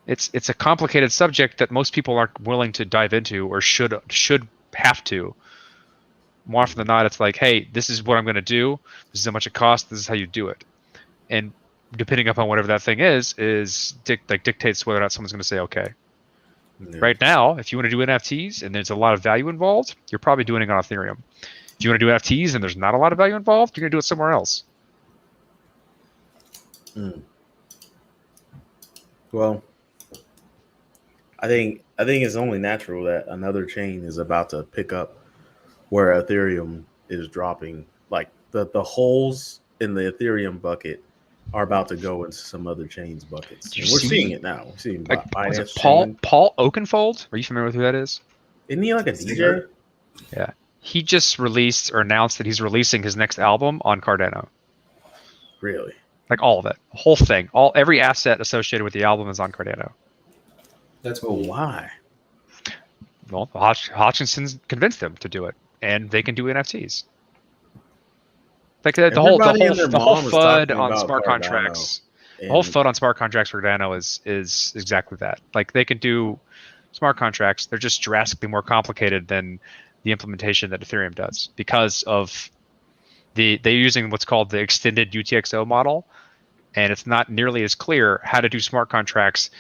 it's a complicated subject that most people aren't willing to dive into or should have to. More often than not, it's like, hey, this is what I'm going to do. This is how much it costs. This is how you do it. And depending upon whatever that thing is dictates whether or not someone's going to say okay. Yeah. Right now, if you want to do NFTs and there's a lot of value involved, you're probably doing it on Ethereum. If you want to do NFTs and there's not a lot of value involved, you're going to do it somewhere else. Well, I think it's only natural that another chain is about to pick up where Ethereum is dropping. Like the holes in the Ethereum bucket are about to go into some other chains buckets. We're seeing it now. We're seeing like, Binance Paul Oakenfold. Are you familiar with who that is? Isn't he like a DJ? Yeah. He just released or announced that he's releasing his next album on Cardano. Really? Like all of it, the whole thing, every asset associated with the album is on Cardano. That's cool. Why? Well, Hutchinson's convinced them to do it, and they can do NFTs. Like the whole FUD on smart contracts. The whole FUD on smart contracts for Cardano is exactly that. Like they can do smart contracts. They're just drastically more complicated than the implementation that Ethereum does because of they're using what's called the extended UTXO model, and it's not nearly as clear how to do smart contracts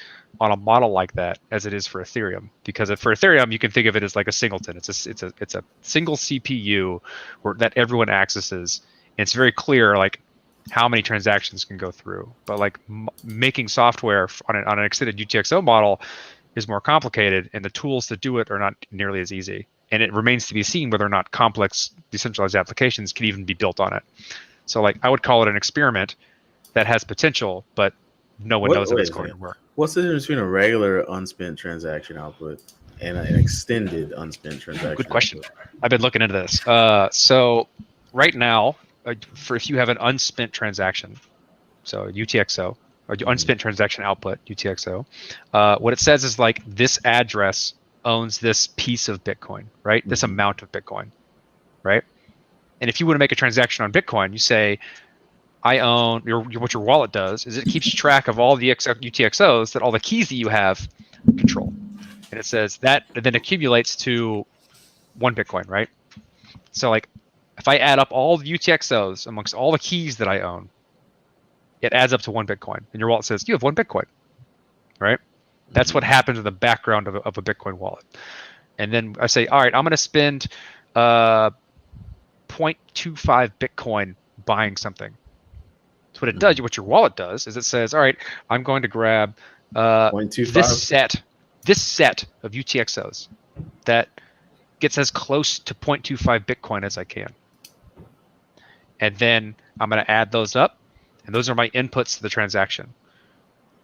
on a model like that as it is for Ethereum. Because for Ethereum, you can think of it as like a singleton. It's a single CPU that everyone accesses. And it's very clear like how many transactions can go through. But like making software on an extended UTXO model is more complicated, and the tools to do it are not nearly as easy. And it remains to be seen whether or not complex decentralized applications can even be built on it. So like I would call it an experiment that has potential, but no one knows if it's going to work. What's the difference between a regular unspent transaction output and an extended unspent transaction? Good question. Output? I've been looking into this. So right now, if you have an unspent transaction, so UTXO, or unspent transaction output, UTXO, what it says is like this address owns this piece of Bitcoin, right? This amount of Bitcoin, right? And if you want to make a transaction on Bitcoin, you say, I own, what your wallet does is it keeps track of all the UTXOs that all the keys that you have control. And it says that and then accumulates to 1 Bitcoin, right? So like if I add up all the UTXOs amongst all the keys that I own, it adds up to 1 Bitcoin. And your wallet says, you have 1 Bitcoin, right? That's what happens in the background of a Bitcoin wallet. And then I say, all right, I'm going to spend 0.25 Bitcoin buying something. So what it does, what your wallet does, is it says, all right, I'm going to grab this set of UTXOs that gets as close to 0.25 Bitcoin as I can. And then I'm going to add those up, and those are my inputs to the transaction.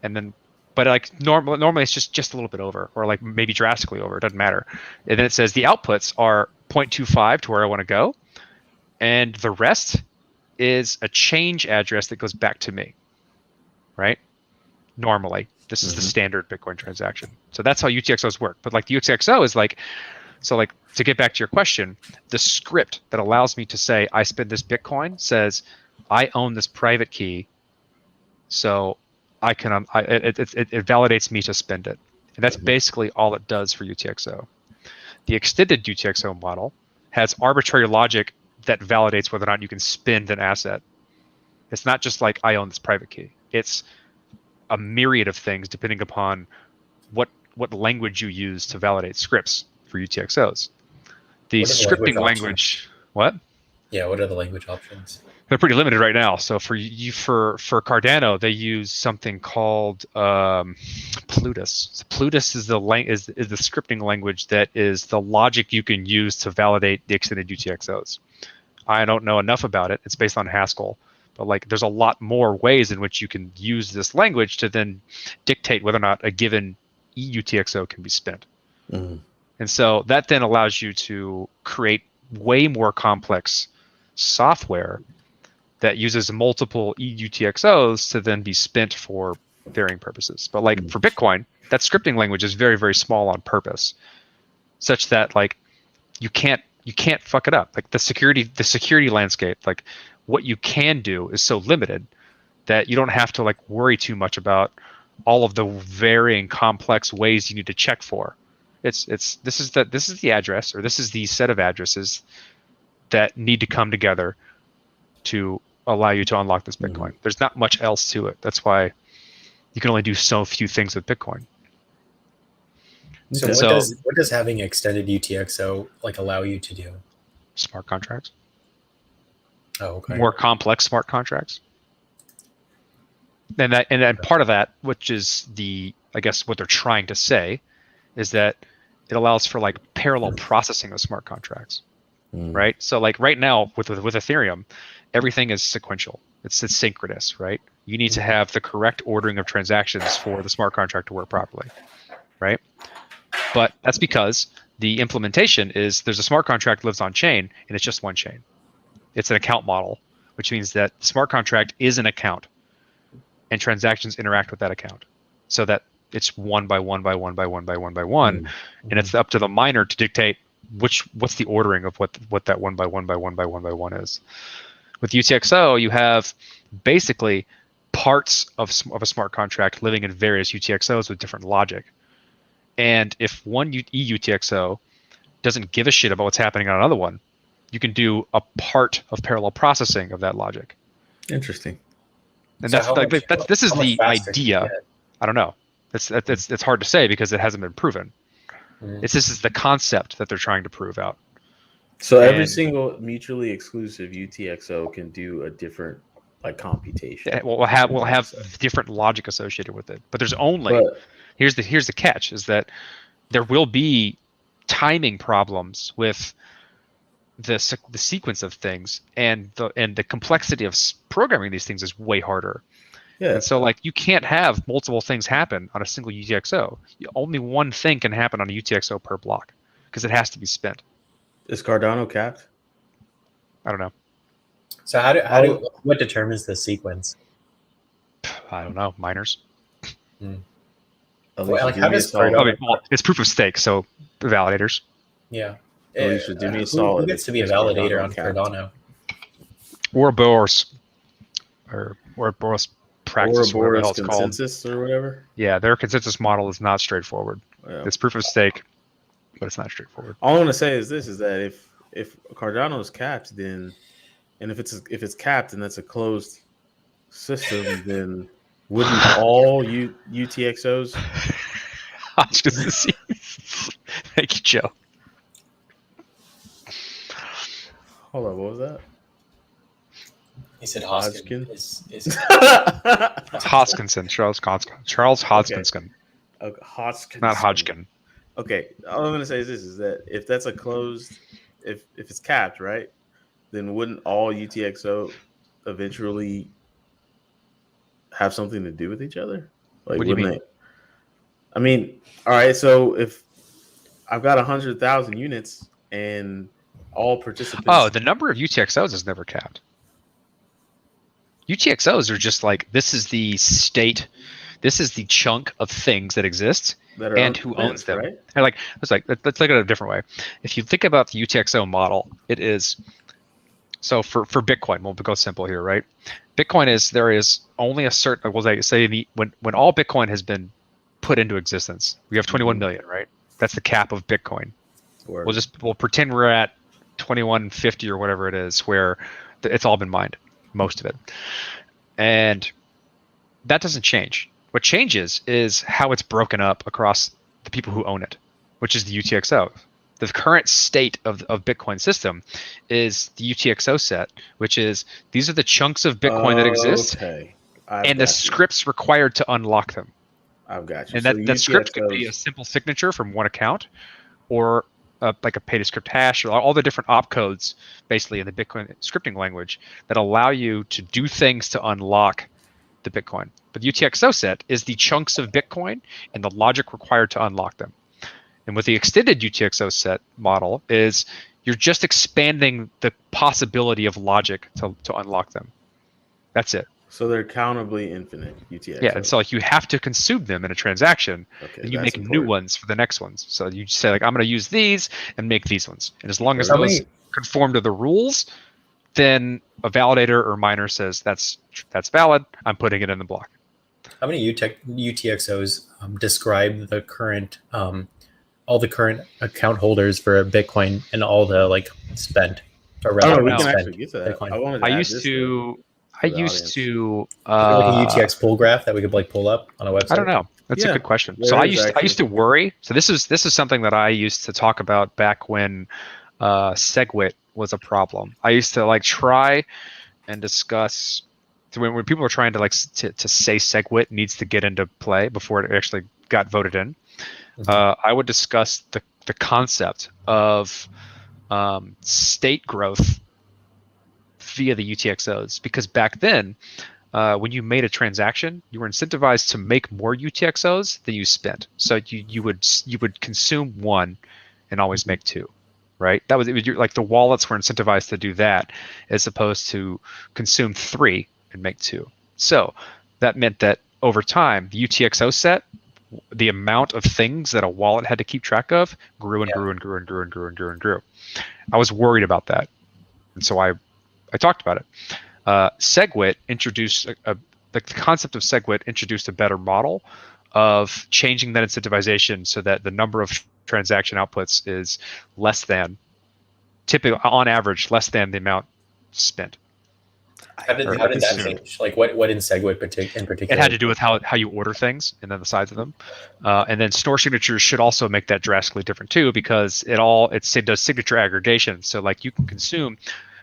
And then but like normally it's just a little bit over, or like maybe drastically over. It doesn't matter. And then it says the outputs are 0.25 to where I want to go, and the rest is a change address that goes back to me. Right? Normally, this is the standard Bitcoin transaction. So that's how UTXOs work. But like the UTXO is like So like to get back to your question, the script that allows me to say I spend this Bitcoin says I own this private key, so I can it validates me to spend it, and that's basically all it does for UTXO. The extended UTXO model has arbitrary logic that validates whether or not you can spend an asset. It's not just like I own this private key. It's a myriad of things depending upon what language you use to validate scripts for UTXOs. The What are the scripting language language, what? Yeah, what are the language options? They're pretty limited right now. So for Cardano, they use something called Plutus. So Plutus is the scripting language that is the logic you can use to validate the extended UTXOs. I don't know enough about it. It's based on Haskell, but like there's a lot more ways in which you can use this language to then dictate whether or not a given UTXO can be spent. Mm-hmm. And so that then allows you to create way more complex software that uses multiple UTXOs to then be spent for varying purposes. But like for Bitcoin, that scripting language is very, very small on purpose, such that like you can't fuck it up. Like the security landscape, like what you can do is so limited that you don't have to like worry too much about all of the varying complex ways you need to check for. This is the address, or this is the set of addresses that need to come together to allow you to unlock this Bitcoin. Mm-hmm. There's not much else to it. That's why you can only do so few things with Bitcoin. So what does having extended UTXO like allow you to do? Smart contracts. Oh, okay. More complex smart contracts. And then part of that, which is I guess what they're trying to say, is that it allows for like parallel processing of smart contracts. Right? So like right now with Ethereum, everything is sequential. It's synchronous, right? You need to have the correct ordering of transactions for the smart contract to work properly, right? But that's because the implementation is there's a smart contract lives on chain and it's just one chain. It's an account model, which means that the smart contract is an account and transactions interact with that account so that it's one by one by one by one by one by one. And it's up to the miner to dictate what's the ordering of what that one by one by one by one by one is. With UTXO, you have basically parts of a smart contract living in various UTXOs with different logic. And if one UTXO doesn't give a shit about what's happening on another one, you can do a part of parallel processing of that logic. Interesting. And So this is the faster idea. can you get? I don't know. It's hard to say because it hasn't been proven. This is the concept that they're trying to prove out. So every single mutually exclusive UTXO can do a different like computation. We'll have different logic associated with it, but there's only here's the catch is that there will be timing problems with the sequence of things, and the complexity of programming these things is way harder. Yeah. And so like you can't have multiple things happen on a single UTXO. Only one thing can happen on a UTXO per block because it has to be spent. Is Cardano capped? I don't know. So what determines the sequence? I don't know. Miners. Like how does It's proof of stake, so validators. Yeah. Alicia, do me a solid. Who gets to be a validator on Cardano? Ouroboros, or Ouroboros practice, whatever the hell Ouroboros it's called. consensus or whatever. Yeah, their consensus model is not straightforward. Yeah. It's proof of stake, but it's not straightforward. All I want to say is this: is that if Cardano is capped, then and if it's capped and that's a closed system, then wouldn't all UTXOs? Thank you, Joe. Hold on, what was that? He said Hodgkin? Hoskinson, Charles Hodgkinson. Okay, Hodgkin. Not Hodgkin. Okay, all I'm gonna say is this: is that if that's a closed, if it's capped, right, then wouldn't all UTXO eventually have something to do with each other? Like, what do you mean? They? I mean, all right. So if I've got 100,000 units and all participants, the number of UTXOs is never capped. UTXOs are just like, this is the state This is the chunk of things that exist That are and who unspent, owns them. right? And like, it's like, let's look at it a different way. If you think about the UTXO model, it is, so for Bitcoin, we'll go simple here, right? Bitcoin is, there is only a certain, well, say when all Bitcoin has been put into existence, we have 21 million, right? That's the cap of Bitcoin. Word. We'll pretend we're at 2150 or whatever it is, where it's all been mined, most of it. And that doesn't change. What changes is how it's broken up across the people who own it, which is the UTXO. The current state of Bitcoin system is the UTXO set, which is these are the chunks of Bitcoin that exist, Okay. and the scripts required to unlock them. I've got you. And So that script could UTXOs be a simple signature from one account, or like a pay-to-script hash, or all the different opcodes, basically in the Bitcoin scripting language, that allow you to do things to unlock the Bitcoin. But the UTXO set is the chunks of Bitcoin and the logic required to unlock them. And with the extended UTXO set model is you're just expanding the possibility of logic to unlock them. That's it. So they're countably infinite UTXOs. Yeah, and so like you have to consume them in a transaction, Okay, and you that's make new important. ones for the next ones. So you say like, I'm going to use these and make these ones, and as long as How those many- conform to the rules, then a validator or miner says that's valid. I'm putting it in the block. How many UTXOs describe the current, all the current account holders for Bitcoin and all the like spent or Oh, rather we know. can spent actually get to that. Bitcoin? I wanted to I add used this, to for the audience. Like a UTX pull graph that we could like pull up on a website. I don't know. That's a Yeah, good question. there So I is used actually. to worry. So this is something that I used to talk about back when SegWit was a problem. I used to like try and discuss, so when people were trying to like to say SegWit needs to get into play before it actually got voted in. I would discuss the concept of state growth via the UTXOs, because back then, when you made a transaction, you were incentivized to make more UTXOs than you spent. So you would consume one and always make two, right? It was like the wallets were incentivized to do that, as opposed to consume three and make two. So that meant that over time, the UTXO set, the amount of things that a wallet had to keep track of, grew and grew and grew and grew and grew and grew and grew. I was worried about that, and so I talked about it. SegWit introduced the concept of SegWit introduced a better model of changing that incentivization so that the number of transaction outputs is less than, typically on average, less than the amount spent. How did that change? Like what in SegWit in particular? It had to do with how you order things and then the size of them, and then store signatures should also make that drastically different too, because it does signature aggregation. So like you can consume,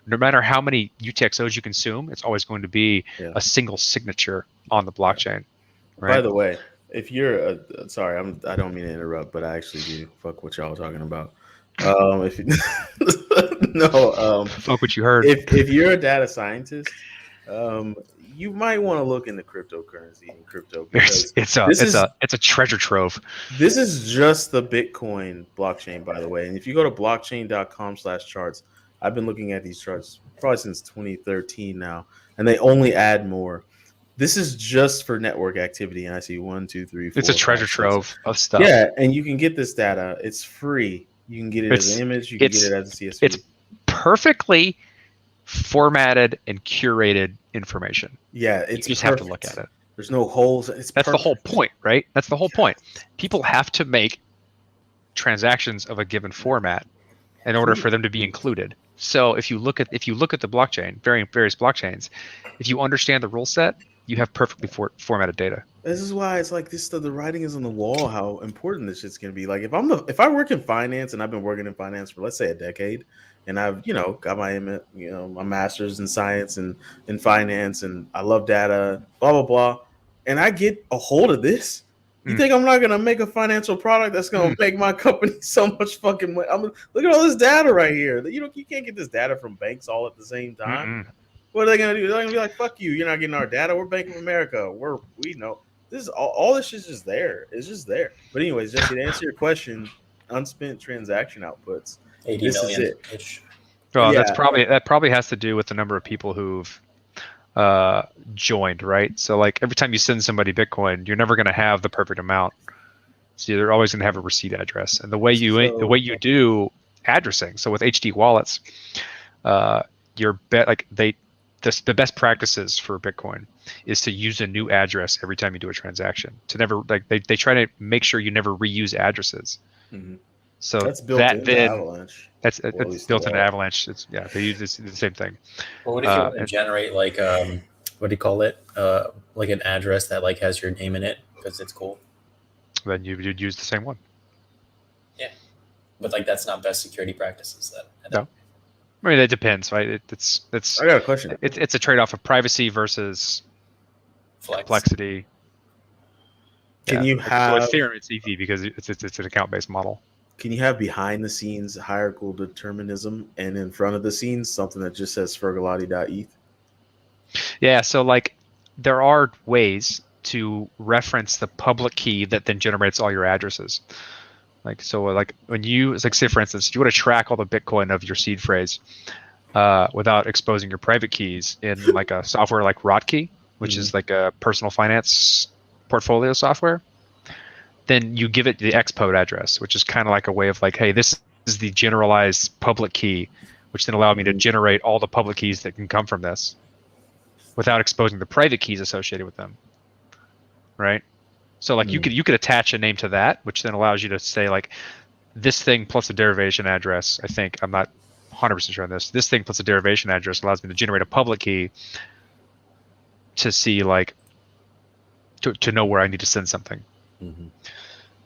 no matter how many UTXOs you consume, it's always going to be a single signature on the blockchain. Right? By the way, if you're sorry, I don't mean to interrupt, but I actually do. Fuck what y'all talking about. If you, fuck what you heard. If you're a data scientist, you might want to look into cryptocurrency and crypto, because it's a treasure trove. This is just the Bitcoin blockchain, by the way. And if you go to blockchain.com/charts, I've been looking at these charts probably since 2013 now, and they only add more. This is just for network activity, and I see 1, 2, 3, 4. It's a treasure trove of stuff. Yeah, and you can get this data. It's free. You can get it as an image. You can get it as a CSV. It's perfectly formatted and curated information. Yeah, it's you just perfect. have to look at it. There's no holes. That's the whole point, right? That's the whole point. People have to make transactions of a given format in order for them to be included. So if you look at the blockchain, various blockchains, if you understand the rule set, you have perfectly formatted data. This is why it's like this. The writing is on the wall. How important this shit's gonna be. Like if I work in finance, and I've been working in finance for, let's say, a decade, and I've got my my master's in science and in finance, and I love data, blah blah blah, and I get a hold of this. You think I'm not gonna make a financial product that's gonna make my company so much fucking money? Look at all this data right here. You can't get this data from banks all at the same time. What are they gonna do? They're gonna be like, "Fuck you! You're not getting our data. We're Bank of America. We know this is all this shit's just there. It's just there." But anyways, Jesse, to answer your question, unspent transaction outputs. 80 this million. is it. Well, Yeah. that probably has to do with the number of people who've joined, right? So like every time you send somebody Bitcoin, you're never going to have the perfect amount. So you're always going to have a receipt address. And the way you do addressing, so with HD wallets, the best practices for Bitcoin is to use a new address every time you do a transaction. To never they try to make sure you never reuse addresses. Mm-hmm. So that's built into Avalanche. It's built into Avalanche. They use the same thing. Well, what if you want to generate like what do you call it? Like an address that like has your name in it because it's cool. Then you'd use the same one. Yeah, but like that's not best security practices. No. I mean, it depends, right? It's. I got a question. It's a trade-off of privacy versus complexity. Can you have with Ethereum? It's easy because it's an account-based model. Can you have behind-the-scenes hierarchical determinism and in front of the scenes something that just says Fergalati.eth? Yeah, so like there are ways to reference the public key that then generates all your addresses. Like so, like when you say for instance, you want to track all the Bitcoin of your seed phrase without exposing your private keys in like a software like Rotkey, which is like a personal finance portfolio software. Then you give it the Xpode address, which is kind of like a way of like, hey, this is the generalized public key, which then allow me to generate all the public keys that can come from this without exposing the private keys associated with them. Right? So like you could attach a name to that, which then allows you to say like this thing plus a derivation address. I think I'm not 100% sure on this. This thing plus a derivation address allows me to generate a public key to see like to know where I need to send something. Mm-hmm.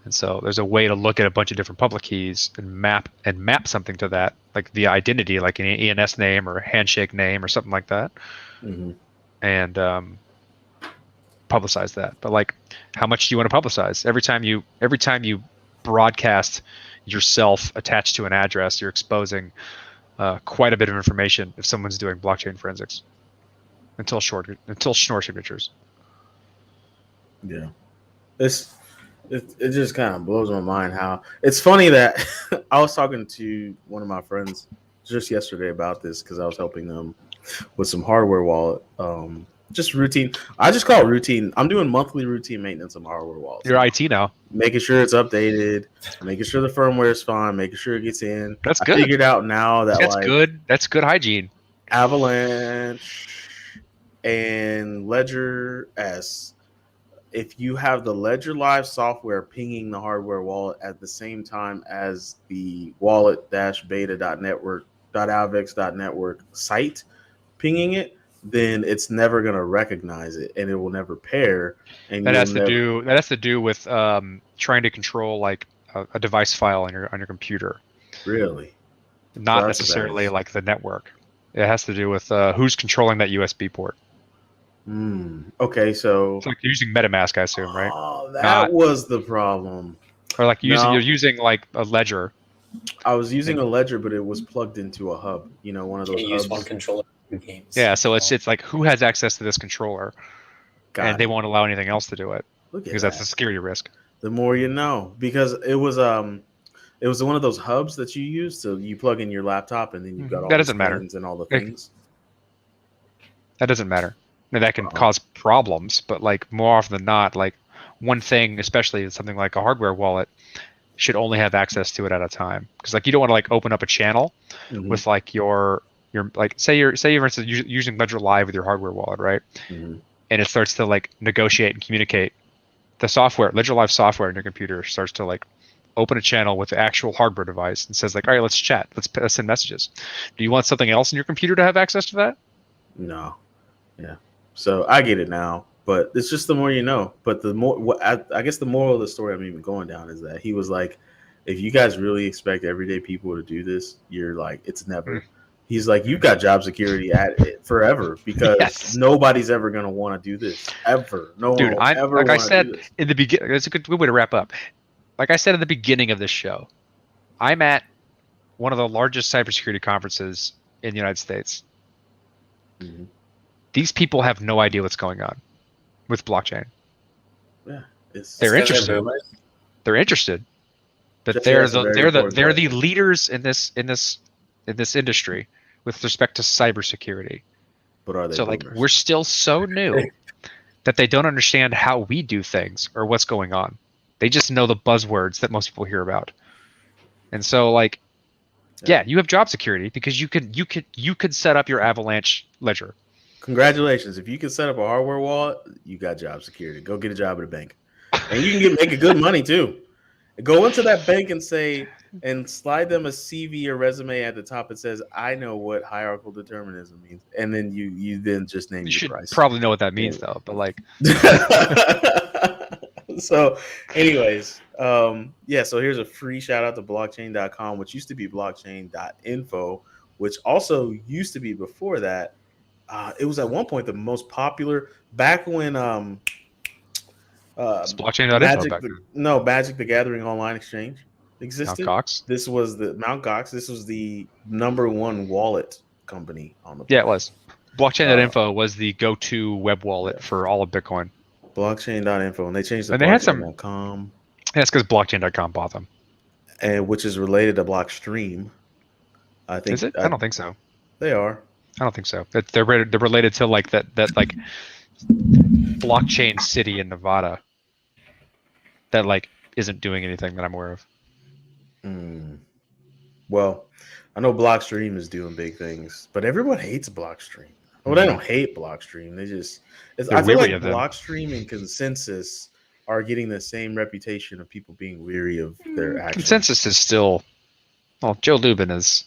And so there's a way to look at a bunch of different public keys and map something to that, like the identity, like an ENS name or a handshake name or something like that, and publicize that. But like, how much do you want to publicize? Every time you broadcast yourself attached to an address, you're exposing quite a bit of information if someone's doing blockchain forensics until Schnorr signatures. Yeah, it just kind of blows my mind how it's funny that I was talking to one of my friends just yesterday about this because I was helping them with some hardware wallet. Just routine. I just call it routine. I'm doing monthly routine maintenance on my hardware wallets. You're IT now. Making sure it's updated, making sure the firmware is fine, making sure it gets in. That's good. I figured out now that that's good. That's good hygiene. Avalanche and Ledger S. If you have the Ledger Live software pinging the hardware wallet at the same time as the wallet-beta.network.avex.network site pinging it, then it's never going to recognize it and it will never pair. And that has to do with trying to control like a device file on your computer. Really? Not necessarily like the network. It has to do with who's controlling that USB port. Okay, so it's like you're using MetaMask, I assume, right? Oh, that was the problem. Or like you're using like a Ledger. I was using a Ledger, but it was plugged into a hub. You know, one of those. Use one controller for games. Yeah, so it's like who has access to this controller, and they won't allow anything else to do it because that's a security risk. The more you know, because it was one of those hubs that you use, so you plug in your laptop and then you've got all the screens and all the things. That doesn't matter. Now, that can cause problems, but like more often than not, like one thing, especially something like a hardware wallet, should only have access to it at a time. Because like you don't want to like open up a channel with like your like say you're for instance using Ledger Live with your hardware wallet, right? And it starts to like negotiate and communicate. The software, Ledger Live software in your computer starts to like open a channel with the actual hardware device and says like, all right, let's chat, let's send messages. Do you want something else in your computer to have access to that? No. Yeah. So I get it now, but it's just the more you know. But the more, I guess the moral of the story I'm even going down is that he was like, if you guys really expect everyday people to do this, you're like, it's never. He's like, you've got job security at it forever because nobody's ever going to want to do this ever. No one will ever like I want to said do this. in the beginning, it's a good way to wrap up. Like I said at the beginning of this show, I'm at one of the largest cybersecurity conferences in the United States. These people have no idea what's going on with blockchain. Yeah, they're interested. They're interested, but they're the leaders in this industry with respect to cybersecurity. But are they So like boomers? we're still so new that they don't understand how we do things or what's going on. They just know the buzzwords that most people hear about. And so like yeah, you have job security because you could set up your Avalanche ledger. Congratulations. If you can set up a hardware wallet, you got job security. Go get a job at a bank. And you can make a good money too. Go into that bank and slide them a CV or resume at the top. It says, I know what hierarchical determinism means. And then you then just name You your should price. probably know what that means though, but like So anyways, so here's a free shout out to blockchain.com, which used to be blockchain.info, which also used to be before that. It was at one point the most popular back when it's blockchain.info back then. Magic the Gathering online exchange existed. Mt. Gox. This was the Mt. Gox. This was the number one wallet company on the planet. Yeah, it was. Blockchain.info was the go-to web wallet for all of Bitcoin. Blockchain.info, and they changed the And they had some. blockchain.com. That's because blockchain.com bought them. And which is related to Blockstream. I think. Is it? I don't think so. They are. I don't think so. They're related to like that like blockchain city in Nevada that like isn't doing anything that I'm aware of. Well, I know Blockstream is doing big things, but everyone hates Blockstream. Well, they don't hate Blockstream. They just I feel like Blockstream and Consensus are getting the same reputation of people being weary of their actions. Consensus is still, well, Joe Lubin is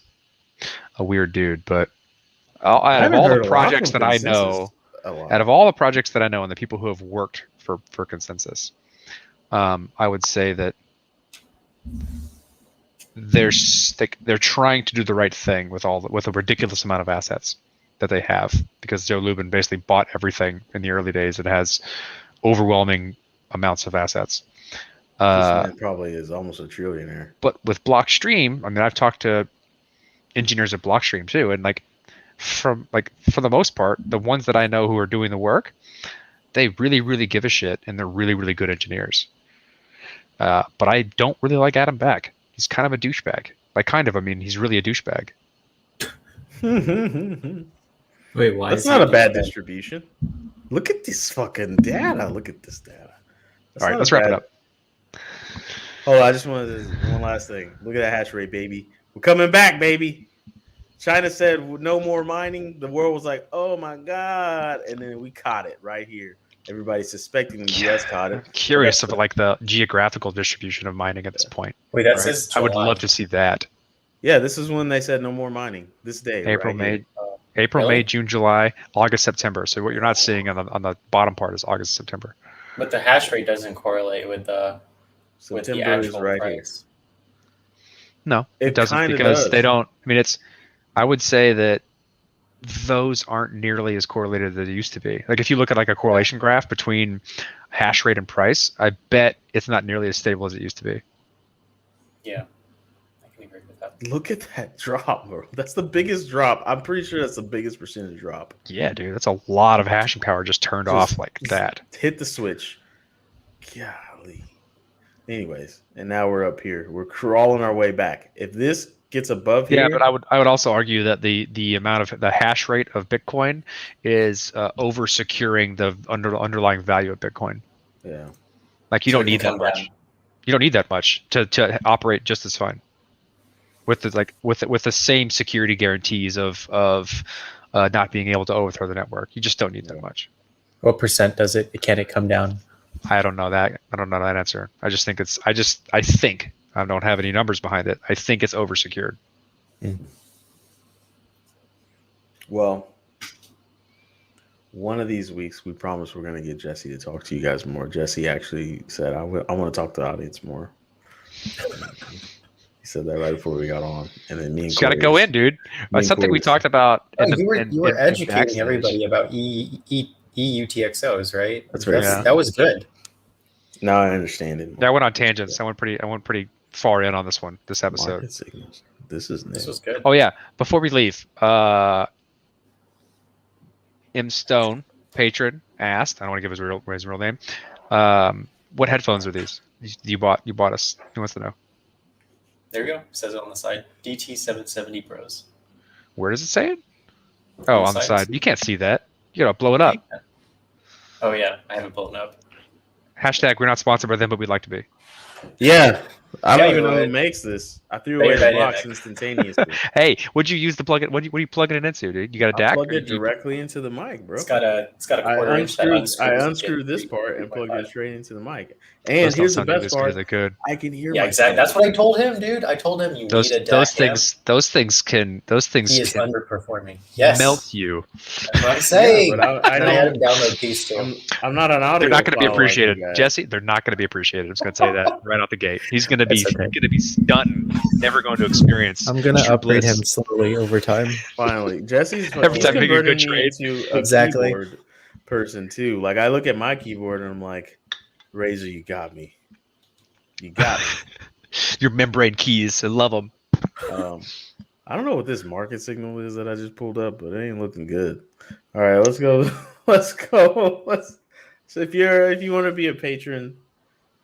a weird dude, but out of all the projects that I know, and the people who have worked for Consensus, I would say that they're trying to do the right thing with a ridiculous amount of assets that they have, because Joe Lubin basically bought everything in the early days and has overwhelming amounts of assets. This man probably is almost a trillionaire. But with Blockstream, I mean, I've talked to engineers at Blockstream too, and for the most part, the ones that I know who are doing the work, they really, really give a shit, and they're really, really good engineers. But I don't really like Adam Back. He's kind of a douchebag. I mean, he's really a douchebag. Wait, why? That's not a bad distribution. Look at this fucking data. Look at this data. All right, let's wrap it up. Oh, I just wanted one last thing. Look at that hash rate, baby. We're coming back, baby. China said no more mining. The world was like, oh my God. And then we caught it right here. Everybody's suspecting the US caught it. I'm curious of the geographical distribution of mining at this point. Wait, that says I would love to see that. Yeah, this is when they said no more mining. This day. April, right May, June, July, August, September. So what you're not seeing on the bottom part is August, September. But the hash rate doesn't correlate with the actual right price. No, it doesn't, because they don't. I mean, I would say that those aren't nearly as correlated as they used to be. Like if you look at a correlation graph between hash rate and price, I bet it's not nearly as stable as it used to be. Yeah, I can agree with that. Look at that drop, bro. That's the biggest drop. I'm pretty sure that's the biggest percentage drop. Yeah, dude, that's a lot of hashing power just turned off like that. Hit the switch. Golly. Anyways, and now we're up here. We're crawling our way back. If this gets above here, yeah, but I would also argue that the amount of the hash rate of Bitcoin is over securing the underlying value of Bitcoin. Yeah, you don't need that much. You don't need that much to operate just as fine with the same security guarantees of not being able to overthrow the network. You just don't need that much. What percent does it? Can it come down? I don't know that. I don't know that answer. I just think I think. I don't have any numbers behind it. I think it's oversecured. Well, one of these weeks, we promise we're going to get Jessie to talk to you guys more. Jessie actually said, I want to talk to the audience more. He said that right before we got on. And then me and got to go in, dude. That's something we talked about. You were educating everybody about EUTXOs, right? That's right. That was good. Now I understand it more. That went on tangents. I went pretty far in on this episode. Market signals. This was good. Oh yeah. Before we leave, M Stone patron asked. I don't want to give his real name. What headphones are these? You bought us. He wants to know. There you go. It says it on the side. DT770 Pros. Where does it say it? Oh, on the side. You can't see that. You gotta blow it up. Oh yeah, I haven't pulled it up. Hashtag we're not sponsored by them, but we'd like to be. Yeah. I don't Yeah, even go know who ahead. makes this. I threw Bring away it the back in, box Nick. instantaneously. Hey, what'd you use the plug? What are you plugging it into, dude? You got a I DAC? plugged or it you- directly into the mic, bro. It's got a I quarter inch that unscrewed this to part and plugged it straight into the mic. And Those don't here's the sound nearly best as good part: as they could. I can hear Yeah, myself. exactly. That's what I told him, dude. I told him you Those need a those DAC amp. things He is can underperforming. Yes, melt you. that's what I'm saying. Yeah, but I And I had him know download Piece 2. I'm not an audio. They're not going to be file like you appreciated, guys. Jesse. They're not going to be appreciated. I'm just going to tell you that right out the gate. He's going to be That's okay. stunned, never going to experience. I'm gonna true upgrade bliss. him slowly over time. Finally, Jesse's Every time you make a converting good me trade. into a Exactly. keyboard person too. Like I look at my keyboard and I'm like, Razor, you got me. You got me. Your membrane keys, I love them. I don't know what this market signal is that I just pulled up, but it ain't looking good. All right, let's go. Let's go. So if you want to be a patron,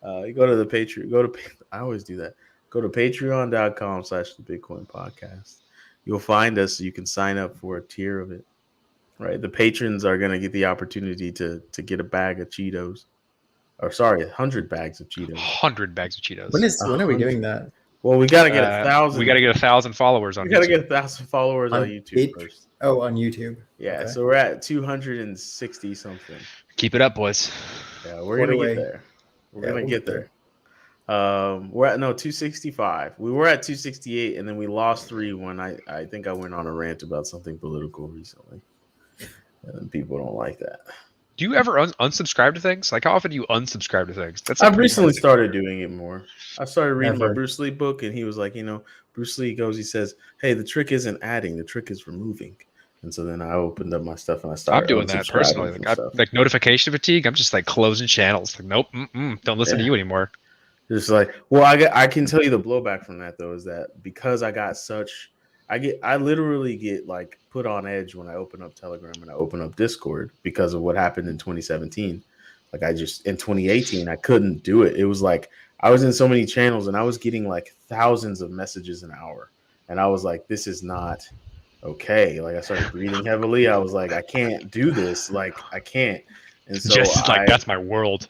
you go to the Patreon. I always do that. Go to patreon.com/the Bitcoin Podcast. You'll find us. You can sign up for a tier of it. Right. The patrons are gonna get the opportunity to get a bag of Cheetos. Or sorry, 100 bags of Cheetos. 100 bags of Cheetos. When are we doing that? Well, we gotta get 1,000. We got to get 1,000 followers on We gotta YouTube. get 1,000 followers on YouTube Page- first. Oh, on YouTube. Yeah, Okay. so we're at 260 something. Keep it up, boys. Yeah, we're What gonna away. get there. We're Yeah, gonna we'll get get there. We're at 265. We were at 268, and then we lost 3 when I think I went on a rant about something political recently, and then people don't like that. Do you ever unsubscribe to things? Like, how often do you unsubscribe to things? That's I've recently started doing it more. I started reading my Never. Bruce Lee book, and he was like, Bruce Lee he says, hey, the trick isn't adding, the trick is removing. And so then I opened up my stuff and I started. I'm doing that unsubscribing personally. from Like, stuff. like notification fatigue. I'm just like closing channels. Like, nope, don't listen to Yeah. you anymore. Just like, well, I can tell you the blowback from that though is that because I got I literally get like put on edge when I open up Telegram and I open up Discord because of what happened in 2017. Like in 2018 I couldn't do it. It was like I was in so many channels and I was getting like thousands of messages an hour, and I was like, this is not okay. Like I started breathing heavily. I was like, I can't do this. Like I can't. And so Just like that's my world.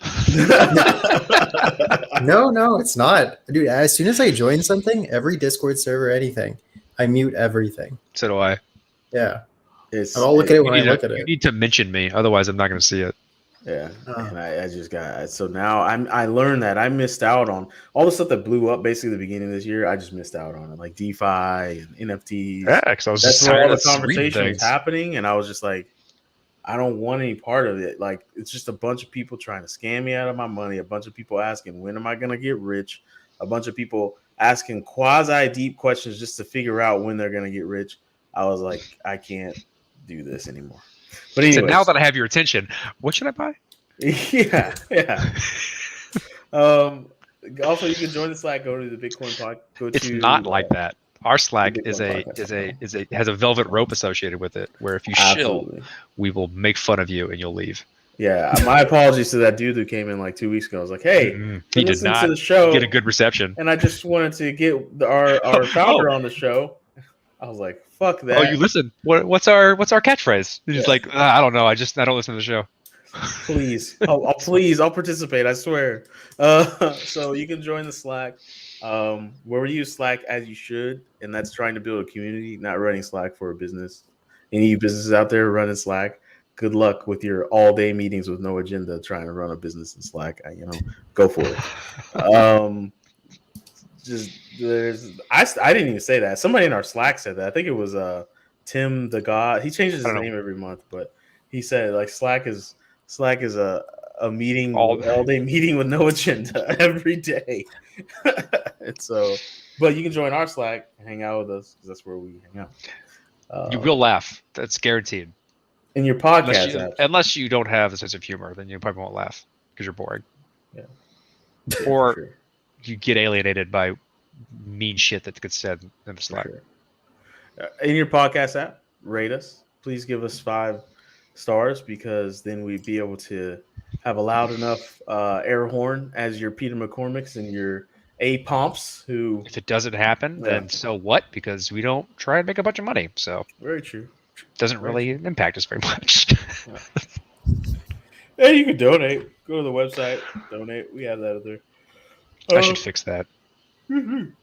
No, it's not, dude. As soon as I join something, every Discord server, anything, I mute everything. So do I. Yeah, it's I'll look at it when I You look at you it. need to mention me, otherwise I'm not going to see it. Yeah, Oh. and I just got so now I learned that I missed out on all the stuff that blew up basically at the beginning of this year. I just missed out on it, like DeFi and NFTs. Yeah, because I was That's just where all tired the of reading conversation was things. happening, and I was just like, I don't want any part of it. Like it's just a bunch of people trying to scam me out of my money. A bunch of people asking, when am I going to get rich? A bunch of people asking quasi deep questions just to figure out when they're going to get rich. I was like, I can't do this anymore. But anyway, So now that I have your attention, what should I buy? yeah. Also, you can join the Slack. Go to the Bitcoin Pod. It's not like that. Our Slack Bitcoin has a velvet rope associated with it, where if you shill, Absolutely. we will make fun of you and you'll leave. Yeah, my apologies to that dude who came in like 2 weeks ago. I was like, "Hey, He did listen not to the show, get a good reception. and I just wanted to get our founder on the show." I was like, "Fuck that!" Oh, you listen. What's our catchphrase? He's Yeah. like, I don't know. I don't listen to the show. Please, I'll participate. I swear. So you can join the Slack. Where we use Slack as you should, and that's trying to build a community, not running Slack for a business. Any businesses out there running Slack, good luck with your all-day meetings with no agenda trying to run a business in Slack. Go for it. I didn't even say that. Somebody in our Slack said that. I think it was Tim the God. He changes his name every month, but he said like Slack is a meeting all day meeting with no agenda every day. And so, but you can join our Slack and hang out with us because that's where we hang out. You will laugh. That's guaranteed. In your podcast app. Unless you don't have a sense of humor, then you probably won't laugh because you're boring. Yeah. Or Sure. you get alienated by mean shit that gets said in the Slack. Sure. In your podcast app, rate us. Please give us 5 stars because then we'd be able to have a loud enough air horn as your Peter McCormick's and your A Pomps who. If it doesn't happen, then so what? Because we don't try and make a bunch of money. So Very true. doesn't really impact us very much. Yeah, you can donate. Go to the website, donate. We have that up there. I should fix that. I'm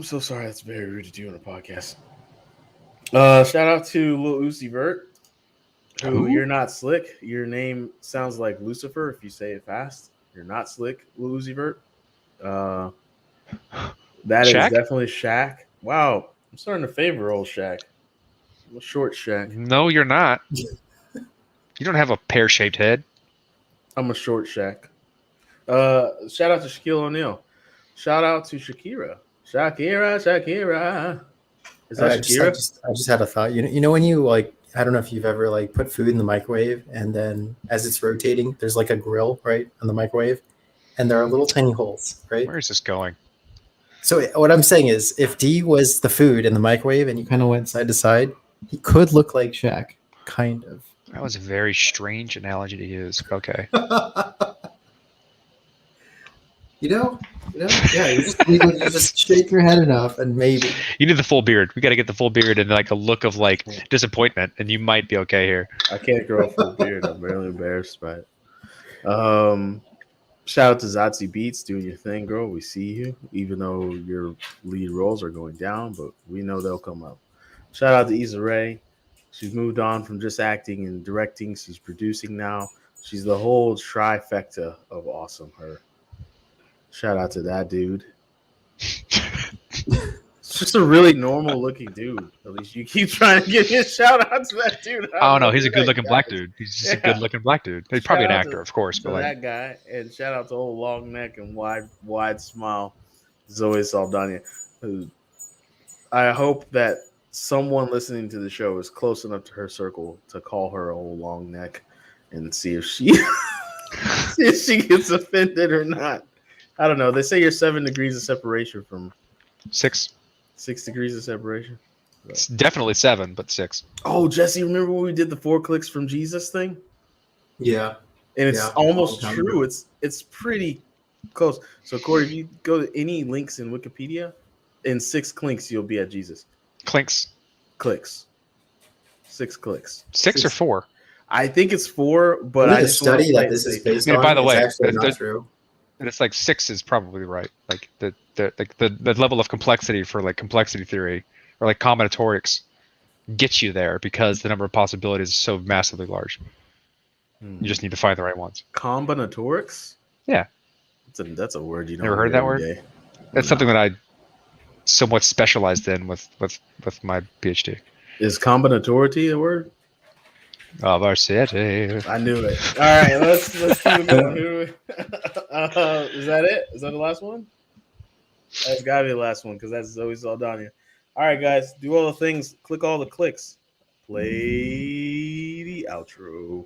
so sorry. That's very rude to do on a podcast. Shout out to Lil Uzi Vert. Who? You're not slick. Your name sounds like Lucifer if you say it fast. You're not slick, Lil Uzi Vert. That is Shaq? definitely Shaq. Wow, I'm starting to favor old Shaq. I'm a short Shaq. No, you're not. You don't have a pear-shaped head. I'm a short Shaq. Shout out to Shaquille O'Neal. Shout out to Shakira. Shakira. Is that Shakira? I just had a thought. You know when you like, I don't know if you've ever like put food in the microwave and then as it's rotating, there's like a grill right on the microwave, and there are little tiny holes, right? Where is this going? So what I'm saying is, if D was the food in the microwave and you kind of went side to side, he could look like Shaq, kind of. That was a very strange analogy to use. Okay. Yeah. You just shake your head enough, and maybe You need the full beard. We got to get the full beard and like a look of like disappointment, and you might be okay here. I can't grow a full beard. I'm really embarrassed by it. Shout out to Zazie Beats doing your thing, girl. We see you, even though your lead roles are going down, but we know they'll come up. Shout out to Issa Rae. She's moved on from just acting and directing. She's producing now. She's the whole trifecta of awesome. Her. Shout out to that dude. It's just a really normal looking dude. At least you keep trying to give me a shout out to that dude. Oh no, he's a good looking black dude. He's just a good looking black dude. He's probably an actor, of course, but like that guy. And shout out to old long neck and wide smile, Zoe Saldana. Who I hope that someone listening to the show is close enough to her circle to call her old long neck and see if she gets offended or not. I don't know. They say you're 7 degrees of separation from 6. 6 degrees of separation. It's definitely 7, but 6. Oh, Jesse, remember when we did the 4 clicks from Jesus thing? yeah. And it's Yeah. almost true. It's pretty close. So Corey, if you go to any links in Wikipedia, in 6 clicks you'll be at Jesus. Clinks. Clicks. 6 clicks. 6 or 4? I think it's 4, but I the just want study to that this is based Yeah, on by the is way, actually not there's- true. And it's like 6 is probably right. Like the level of complexity for like complexity theory or like combinatorics gets you there because the number of possibilities is so massively large. You just need to find the right ones. Combinatorics? Yeah. That's a word you don't Never heard that word? day. That's something that I somewhat specialized in with my PhD. Is combinatority a word? Of our city. I knew it. All right, let's keep going. Is that it? Is that the last one? That's gotta be the last one because that's Zoe Saldana. All right, guys, do all the things. Click all the clicks. Play the outro.